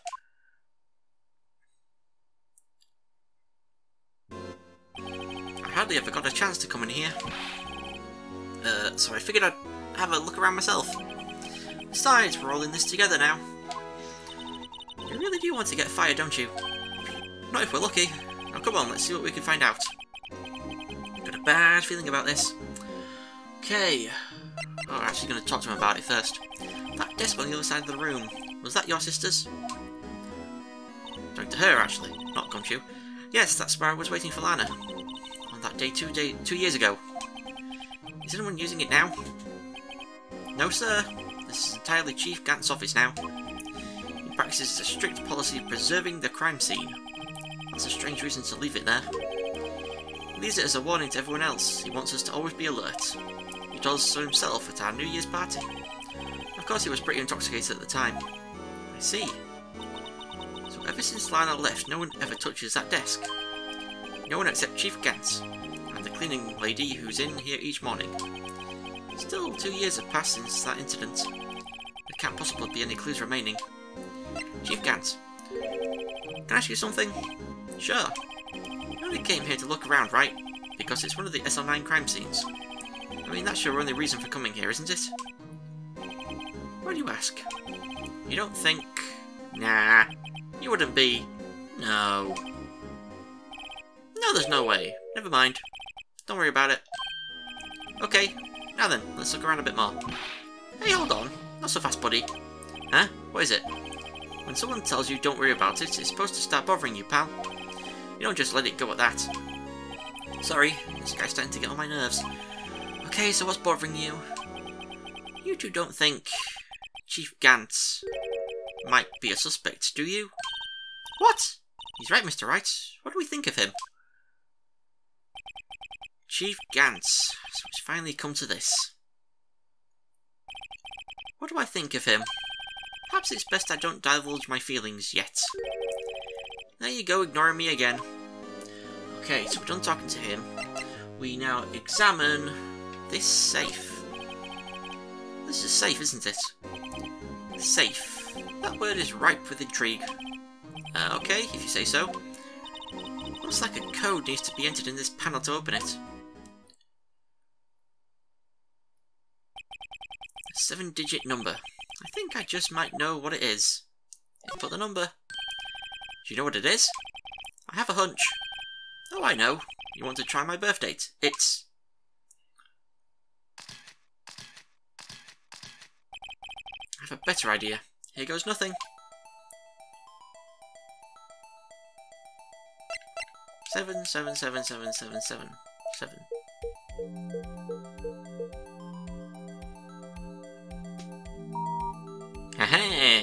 I hardly ever got a chance to come in here. So I figured I'd have a look around myself. Besides, we're all in this together now. You really do want to get fired, don't you? Not if we're lucky. Now come on, let's see what we can find out. Got a bad feeling about this. Okay. Oh, I'm actually going to talk to him about it first. That desk on the other side of the room, was that your sister's? Talking to her, actually, not Gumshoe. Yes, that's where I was waiting for Lana. On that day 2 years ago. Is anyone using it now? No, sir. This is entirely Chief Gant's office now. He practices a strict policy of preserving the crime scene. That's a strange reason to leave it there. He leaves it as a warning to everyone else. He wants us to always be alert. He does so himself at our New Year's party. Of course, he was pretty intoxicated at the time. I see. So ever since Lana left, no one ever touches that desk. No one except Chief Gant, and the cleaning lady who's in here each morning. Still, 2 years have passed since that incident. There can't possibly be any clues remaining. Chief Gant, can I ask you something? Sure. You only came here to look around, right? Because it's one of the SL9 crime scenes. I mean, that's your only reason for coming here, isn't it? Why do you ask? You don't think... Nah, you wouldn't be... No. No, there's no way. Never mind. Don't worry about it. Okay, now then, let's look around a bit more. Hey, hold on. Not so fast, buddy. Huh? What is it? When someone tells you don't worry about it, it's supposed to start bothering you, pal. You don't just let it go at that. Sorry, this guy's starting to get on my nerves. Okay, so what's bothering you? You two don't think Chief Gant might be a suspect, do you? What? He's right, Mr. Wright. What do we think of him? Chief Gant. So it's finally come to this. What do I think of him? Perhaps it's best I don't divulge my feelings yet. There you go, ignoring me again. Okay, so we're done talking to him. We now examine this safe. This is a safe, isn't it? Safe. That word is ripe with intrigue. Okay, if you say so. Looks like a code needs to be entered in this panel to open it. A 7-digit number. I think I just might know what it is. Input the number. Do you know what it is? I have a hunch. Oh, I know. You want to try my birth date? It's... I have a better idea. Here goes nothing. 7, 7, 7, 7, 7, 7, 7. Haha!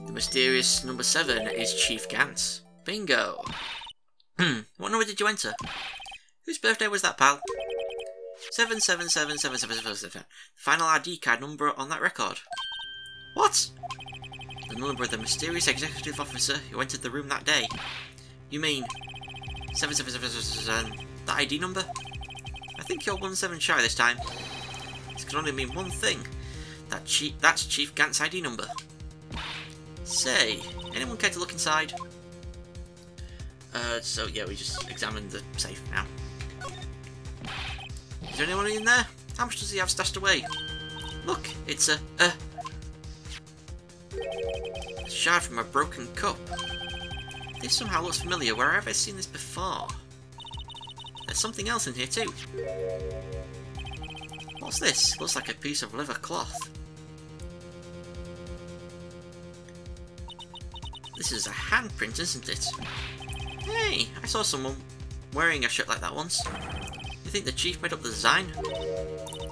The mysterious number 7 is Chief Gantz. Bingo! What number did you enter? Whose birthday was that, pal? 7, 7, 7, 7, 7, 7, 7. Final ID card number on that record. What? The number of the mysterious executive officer who entered the room that day. You mean 7777, the ID number? I think you're 17 shy this time. This can only mean one thing. That's Chief Gantz's ID number. Say, anyone care to look inside? So yeah, we just examined the safe now. Is there anyone in there? How much does he have stashed away? Look, it's a shard from a broken cup. This somehow looks familiar. Where have I seen this before? There's something else in here too. What's this? Looks like a piece of leather cloth. This is a handprint, isn't it? Hey, I saw someone wearing a shirt like that once. You think the chief made up the design?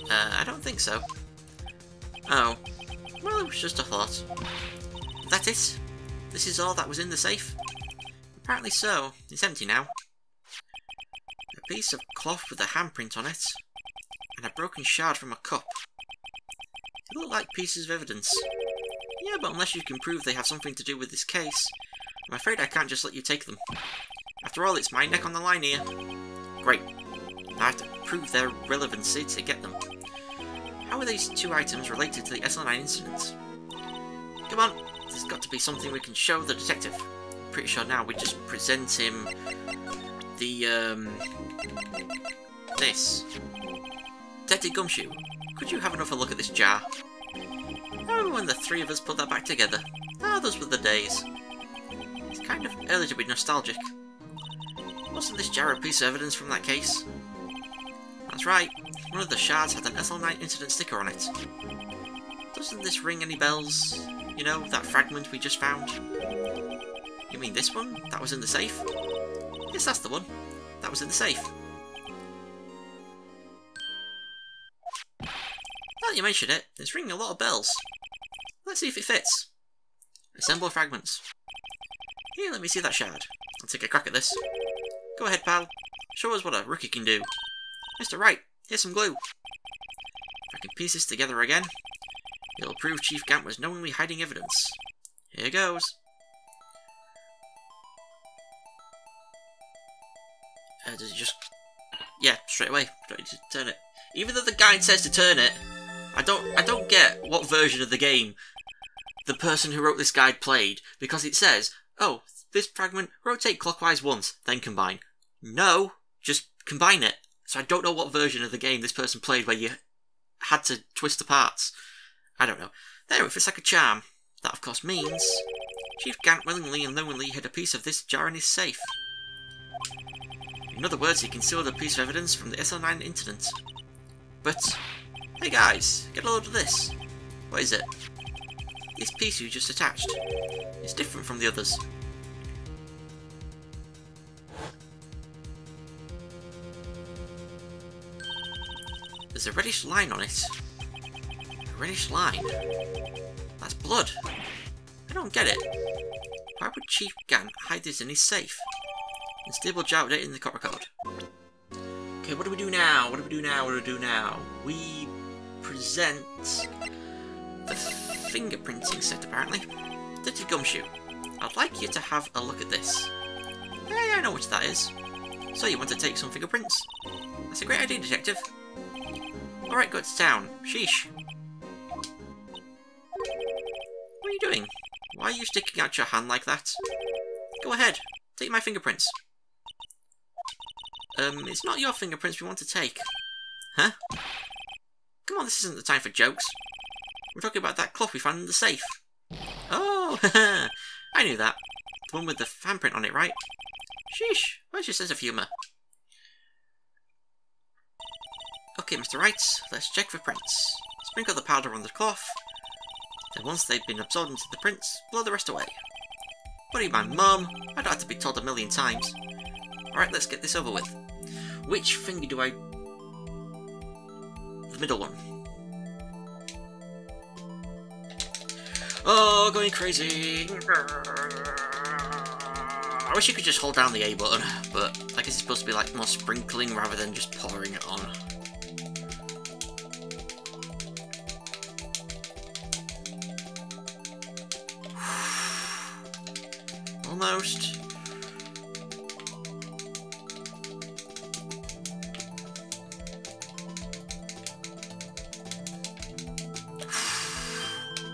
I don't think so. Oh, well, it was just a thought. Is that it? This is all that was in the safe? Apparently so. It's empty now. A piece of cloth with a handprint on it, and a broken shard from a cup. They look like pieces of evidence. Yeah, but unless you can prove they have something to do with this case, I'm afraid I can't just let you take them. After all, it's my neck on the line here. Great. I have to prove their relevancy to get them. How are these two items related to the SL9 incident? Come on, there's got to be something we can show the detective. Pretty sure now we just present him the, this. Detective Gumshoe, could you have another look at this jar? Oh, when the three of us put that back together. Ah, those were the days. It's kind of early to be nostalgic. Wasn't this jar a piece of evidence from that case? That's right. One of the shards had an SL9 incident sticker on it. Doesn't this ring any bells? You know, that fragment we just found? You mean this one? That was in the safe? Yes, that's the one. That was in the safe. Now you mention it, it's ringing a lot of bells. Let's see if it fits. Assemble fragments. Here, let me see that shard. I'll take a crack at this. Go ahead, pal. Show us what a rookie can do. Mr. Wright, here's some glue. If I can piece this together again, it'll prove Chief Gant was knowingly hiding evidence. Here goes. Does it just... Yeah, straight away. Don't need to turn it. Even though the guide says to turn it, I don't get what version of the game the person who wrote this guide played, because it says, oh, this fragment, rotate clockwise once, then combine. No, just combine it. So I don't know what version of the game this person played where you had to twist the parts. I don't know. There, it fits like a charm. That, of course, means Chief Gant willingly and knowingly hid a piece of this jar in his safe. In other words, he concealed a piece of evidence from the SL9 incident. But, hey guys, get a load of this. What is it? This piece you just attached. It's different from the others. There's a reddish line on it. A reddish line? That's blood. I don't get it. Why would Chief Gant hide this in his safe? Unstable jar update in the copper code. Okay, what do we do now? What do we do now? What do we do now? We present the fingerprinting set, apparently. Detective Gumshoe, I'd like you to have a look at this. Hey, I know what that is. So you want to take some fingerprints? That's a great idea, Detective. Alright, go to town. Sheesh. What are you doing? Why are you sticking out your hand like that? Go ahead. Take my fingerprints. It's not your fingerprints we want to take. Huh? Come on, this isn't the time for jokes. We're talking about that cloth we found in the safe. Oh, I knew that. The one with the handprint on it, right? Sheesh, where's your sense of humour? Okay, Mr. Wright, let's check for prints. Sprinkle the powder on the cloth. Then once they've been absorbed into the prints, blow the rest away. What do you mind, Mum? I don't have to be told 1,000,000 times. Alright, let's get this over with. Which finger do I... The middle one. Oh, going crazy! I wish you could just hold down the A button, but I guess it's supposed to be like more sprinkling rather than just pouring it on. Almost.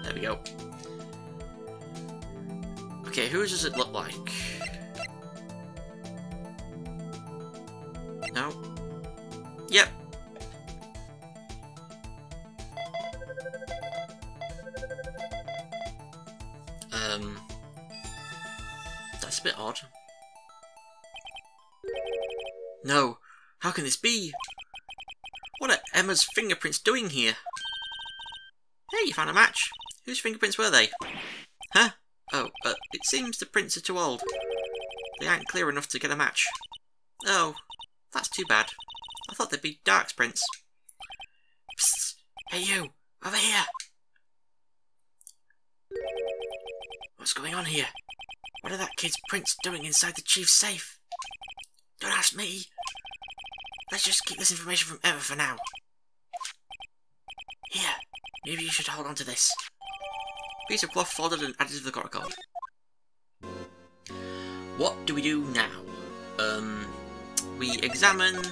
There we go. Okay, who does it look like? No? Yep. That's a bit odd. No, how can this be? What are Emma's fingerprints doing here? Hey, you found a match. Whose fingerprints were they? Huh? Oh, it seems the prints are too old. They aren't clear enough to get a match. Oh, that's too bad. I thought they'd be Dark's prints. Psst! Hey you! Over here! What's going on here? What are that kid's prints doing inside the chief's safe? Don't ask me! Let's just keep this information from Emma for now. Here, maybe you should hold on to this. Piece of cloth folded and added to the record. What do we do now? We examine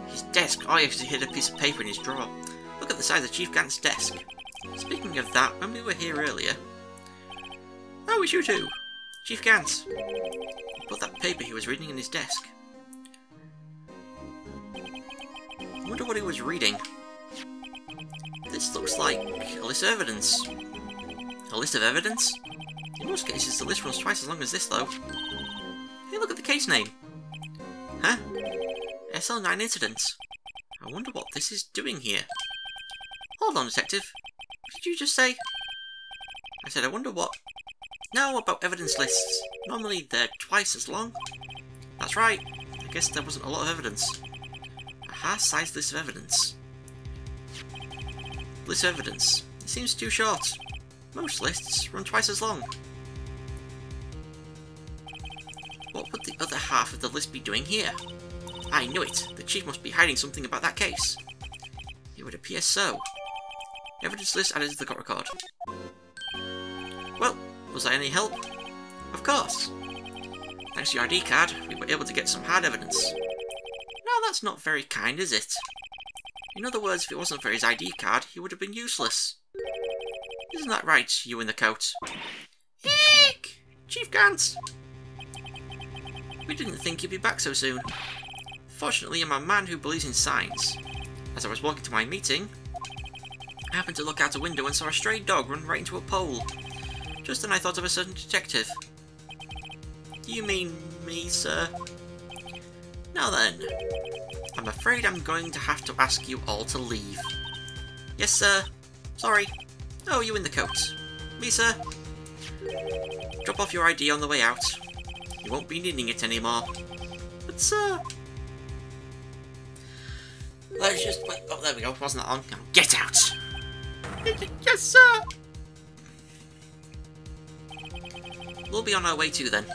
his desk. Oh, yes, he hid a piece of paper in his drawer. Look at the size of Chief Gant's desk. Speaking of that, when we were here earlier... Oh, it's you two! Chief Gant. He put that paper he was reading in his desk. I wonder what he was reading. This looks like a list of evidence. A list of evidence? In most cases, the list runs twice as long as this, though. Hey, look at the case name. Huh? SL9 incident. I wonder what this is doing here. Hold on, Detective. What did you just say? I said, I wonder what... No, about evidence lists. Normally, they're twice as long. That's right. I guess there wasn't a lot of evidence. A half-sized list of evidence. List of evidence. It seems too short. Most lists run twice as long. What would the other half of the list be doing here? I knew it. The chief must be hiding something about that case. It would appear so. Evidence list added to the court record. Well, was I any help? Of course. Thanks to your ID card, we were able to get some hard evidence. Now that's not very kind, is it? In other words, if it wasn't for his ID card, he would have been useless. Isn't that right, you in the coat? Eek! Chief Gant! We didn't think you'd be back so soon. Fortunately, I'm a man who believes in signs. As I was walking to my meeting, I happened to look out a window and saw a stray dog run right into a pole. Just then I thought of a certain detective. You mean me, sir? Now then, I'm afraid I'm going to have to ask you all to leave. Yes, sir. Sorry. Oh, you in the coat. Me, sir? Drop off your ID on the way out. You won't be needing it anymore. But, sir... Let's just... Wait. Oh, there we go. Wasn't that on? Now, get out! Yes, sir! We'll be on our way too, then.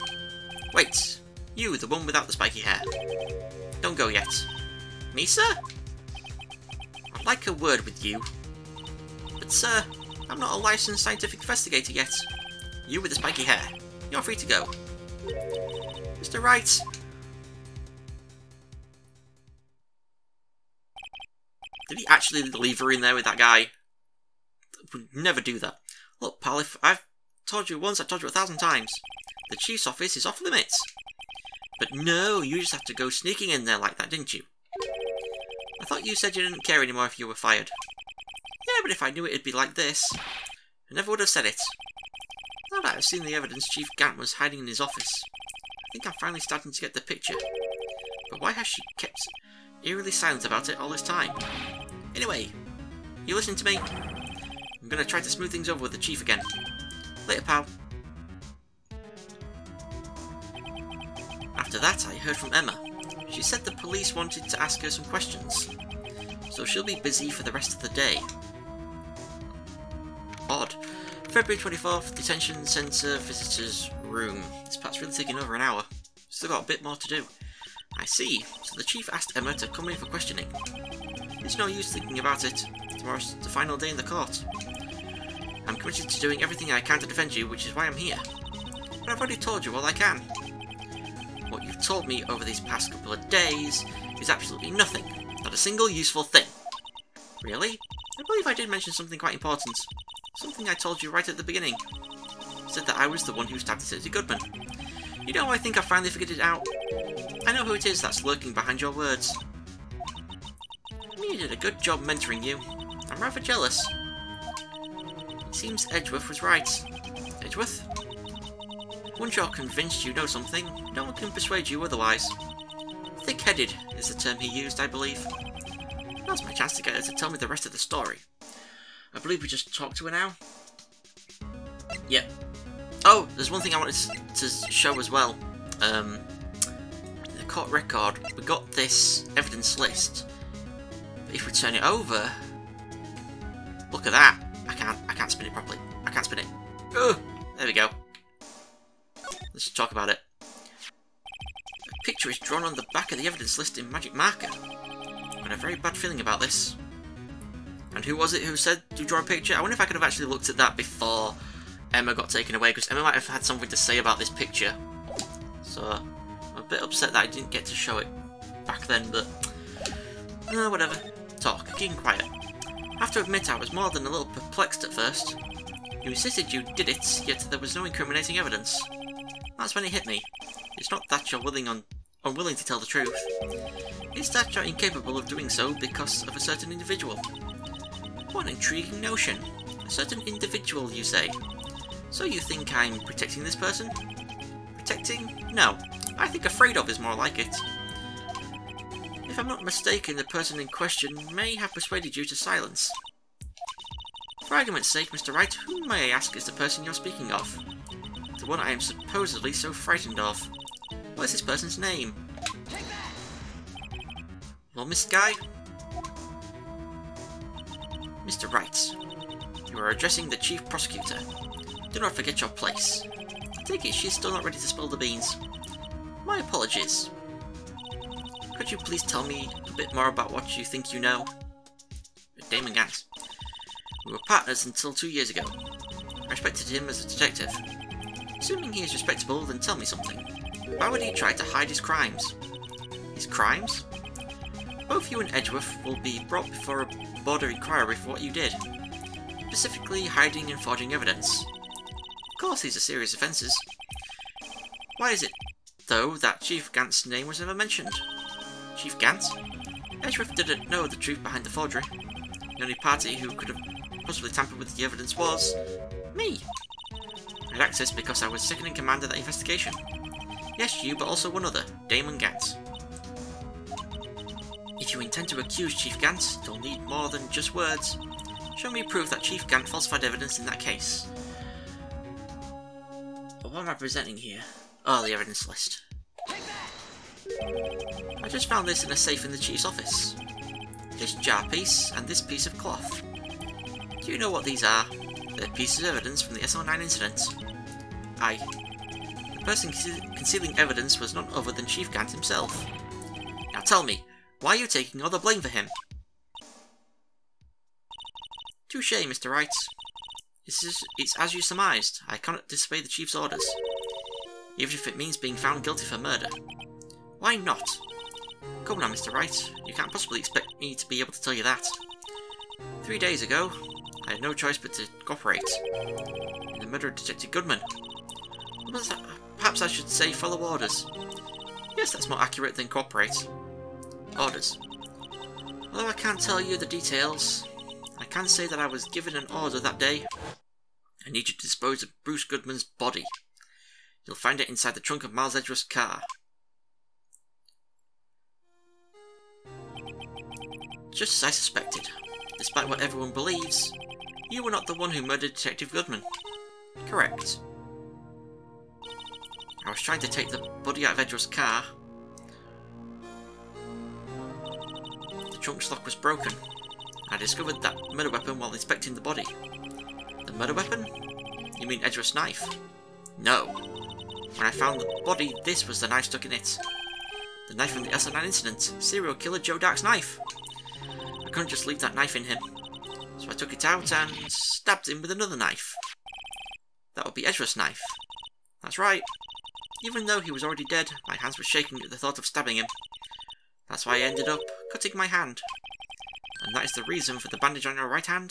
Wait. You, the one without the spiky hair. Don't go yet. Me, sir? I'd like a word with you. But, sir, I'm not a licensed scientific investigator yet. You with the spiky hair. You're free to go. Mr. Wright. Did he actually leave her in there with that guy? Would never do that. Look, pal, if I've told you once, I've told you 1,000 times. The chief's office is off limits. But no, you just have to go sneaking in there like that, didn't you? I thought you said you didn't care anymore if you were fired. Yeah, but if I knew it'd be like this, I never would have said it. Now that I've seen the evidence Chief Gant was hiding in his office, think I'm finally starting to get the picture. But why has she kept eerily silent about it all this time? Anyway, you listening to me? I'm gonna try to smooth things over with the chief again. Later, pal. After that, I heard from Emma. She said the police wanted to ask her some questions, so she'll be busy for the rest of the day. Odd. February 24th, detention centre visitors room. This part's really taking over an hour. Still got a bit more to do. I see. So the chief asked Emma to come in for questioning. It's no use thinking about it. Tomorrow's the final day in the court. I'm committed to doing everything I can to defend you, which is why I'm here. But I've already told you all I can. What you've told me over these past couple of days is absolutely nothing. Not a single useful thing. Really? I believe I did mention something quite important. Something I told you right at the beginning. I said that I was the one who stabbed Detective Goodman. You know, I think I finally figured it out. I know who it is that's lurking behind your words. You did a good job mentoring you. I'm rather jealous. It seems Edgeworth was right. Edgeworth? Once you're convinced you know something, no one can persuade you otherwise. Thick-headed is the term he used, I believe. Now's my chance to get her to tell me the rest of the story. I believe we just talked to her now. Yep. Oh, there's one thing I wanted to show as well. The court record. We got this evidence list. But if we turn it over, look at that. I can't spin it properly. I can't spin it. Ugh. There we go. Let's talk about it. A picture is drawn on the back of the evidence list in magic marker. I've got a very bad feeling about this. And who was it who said to draw a picture? I wonder if I could have actually looked at that before Emma got taken away, because Emma might have had something to say about this picture. So, I'm a bit upset that I didn't get to show it back then, but whatever. Talk, keep quiet. I have to admit I was more than a little perplexed at first. You insisted you did it, yet there was no incriminating evidence. That's when it hit me. It's not that you're unwilling to tell the truth. It's that you're incapable of doing so because of a certain individual. What an intriguing notion. A certain individual, you say. So you think I'm protecting this person? Protecting? No. I think afraid of is more like it. If I'm not mistaken, the person in question may have persuaded you to silence. For argument's sake, Mr. Wright, who may I ask is the person you're speaking of? The one I am supposedly so frightened of. What is this person's name? Well, Miss Guy? Mr. Wright, you are addressing the Chief Prosecutor. Do not forget your place. I take it she's still not ready to spill the beans. My apologies. Could you please tell me a bit more about what you think you know? Damon Gans. We were partners until 2 years ago. I respected him as a detective. Assuming he is respectable, then tell me something. Why would he try to hide his crimes? His crimes? Both you and Edgeworth will be brought before a border inquiry for what you did. Specifically, hiding and forging evidence. Of course these are serious offences. Why is it, though, that Chief Gant's name was never mentioned? Chief Gant? Edgeworth didn't know the truth behind the forgery. The only party who could have possibly tampered with the evidence was me. I had access because I was second in command of that investigation. Yes, you, but also one other, Damon Gant. If you intend to accuse Chief Gant, you'll need more than just words. Show me proof that Chief Gant falsified evidence in that case. But what am I presenting here? Oh, the evidence list. I just found this in a safe in the Chief's office. This jar piece and this piece of cloth. Do you know what these are? They're pieces of evidence from the SO9 incident. Aye. The person concealing evidence was none other than Chief Gant himself. Now tell me, why are you taking all the blame for him? Touché, Mr. Wright. It's as you surmised. I cannot disobey the Chief's orders. Even if it means being found guilty for murder. Why not? Come now, Mr. Wright. You can't possibly expect me to be able to tell you that. 3 days ago, I had no choice but to cooperate. In the murder of Detective Goodman. Perhaps I should say follow orders. Yes, that's more accurate than cooperate. Orders. Although I can't tell you the details, I can say that I was given an order that day. I need you to dispose of Bruce Goodman's body. You'll find it inside the trunk of Miles Edgeworth's car. Just as I suspected. Despite what everyone believes, you were not the one who murdered Detective Goodman. Correct. I was trying to take the body out of Edgeworth's car. The trunk's lock was broken. I discovered that murder weapon while inspecting the body. The murder weapon? You mean Edgeworth's knife? No. When I found the body, this was the knife stuck in it. The knife from the SO9 incident. Serial killer Joe Dark's knife. I couldn't just leave that knife in him. So I took it out and stabbed him with another knife. That would be Edgeworth's knife. That's right. Even though he was already dead, my hands were shaking at the thought of stabbing him. That's why I ended up cutting my hand. And that is the reason for the bandage on your right hand?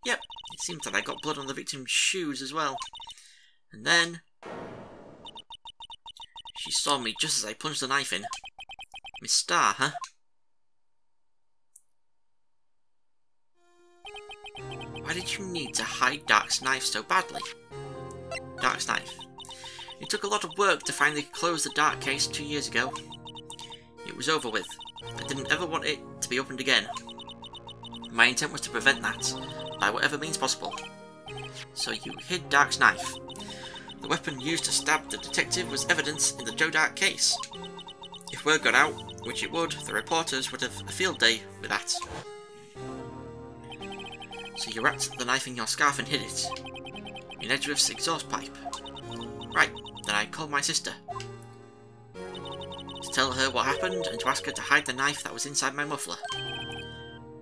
Yep, it seems that I got blood on the victim's shoes as well. And then... she saw me just as I plunged the knife in. Miss Starr, huh? Why did you need to hide Dark's knife so badly? Dark's knife. It took a lot of work to finally close the Dark case 2 years ago. It was over with. I didn't ever want it to be opened again. My intent was to prevent that, by whatever means possible. So you hid Dark's knife. The weapon used to stab the detective was evidence in the Joe Dark case. If word got out, which it would, the reporters would have a field day with that. So you wrapped the knife in your scarf and hid it. In Edgeworth's exhaust pipe. Right, then I called my sister. To tell her what happened and to ask her to hide the knife that was inside my muffler.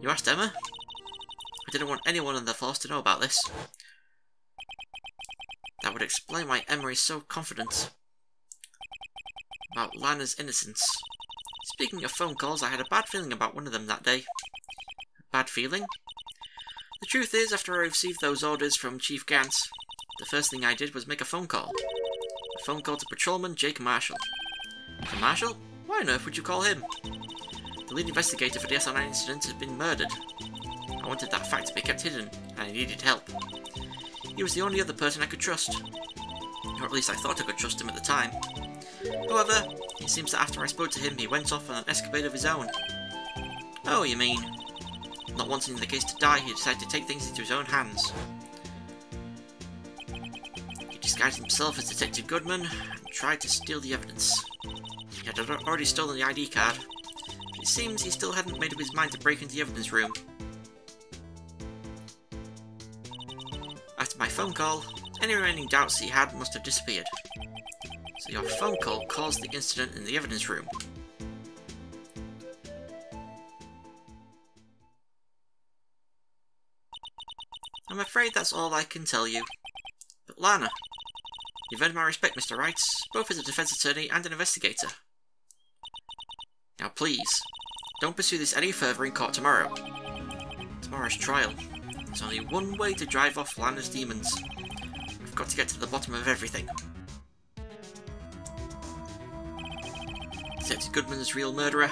You asked Emma? I didn't want anyone on the force to know about this. That would explain why Emma is so confident about Lana's innocence. Speaking of phone calls, I had a bad feeling about one of them that day. A bad feeling? The truth is, after I received those orders from Chief Gant, the first thing I did was make a phone call. A phone call to Patrolman Jake Marshall. To Marshall? Why on earth would you call him? The lead investigator for the SO9 incident had been murdered. I wanted that fact to be kept hidden, and I needed help. He was the only other person I could trust. Or at least I thought I could trust him at the time. However, it seems that after I spoke to him, he went off on an escapade of his own. Oh, you mean? Not wanting the case to die, he decided to take things into his own hands. He disguised himself as Detective Goodman and tried to steal the evidence. He had already stolen the ID card, but it seems he still hadn't made up his mind to break into the evidence room. After my phone call, any remaining doubts he had must have disappeared. So your phone call caused the incident in the evidence room. I'm afraid that's all I can tell you. But Lana, you've earned my respect, Mr. Wright, both as a defense attorney and an investigator. Now please, don't pursue this any further in court tomorrow. Tomorrow's trial. There's only one way to drive off Lana's demons. We've got to get to the bottom of everything. Detective Goodman's real murderer.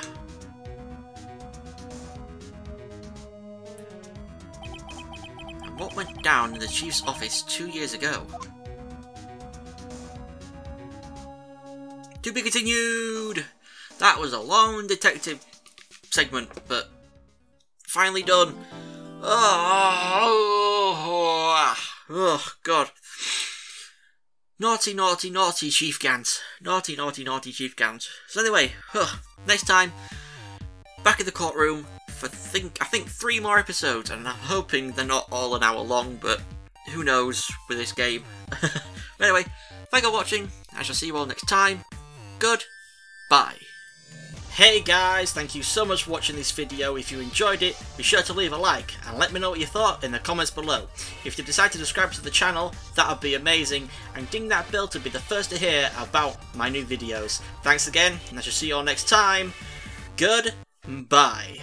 And what went down in the Chief's office 2 years ago? To be continued! That was a long detective segment, but finally done. Oh, God. Naughty, naughty, naughty Chief Gant. Naughty, naughty, naughty Chief Gant. So anyway, next time, back in the courtroom for I think 3 more episodes, and I'm hoping they're not all an hour long, but who knows with this game. But anyway, thank you for watching. I shall see you all next time. Goodbye. Hey guys, thank you so much for watching this video. If you enjoyed it, be sure to leave a like and let me know what you thought in the comments below. If you decide to subscribe to the channel, that would be amazing, and ding that bell to be the first to hear about my new videos. Thanks again, and I shall see you all next time. Goodbye.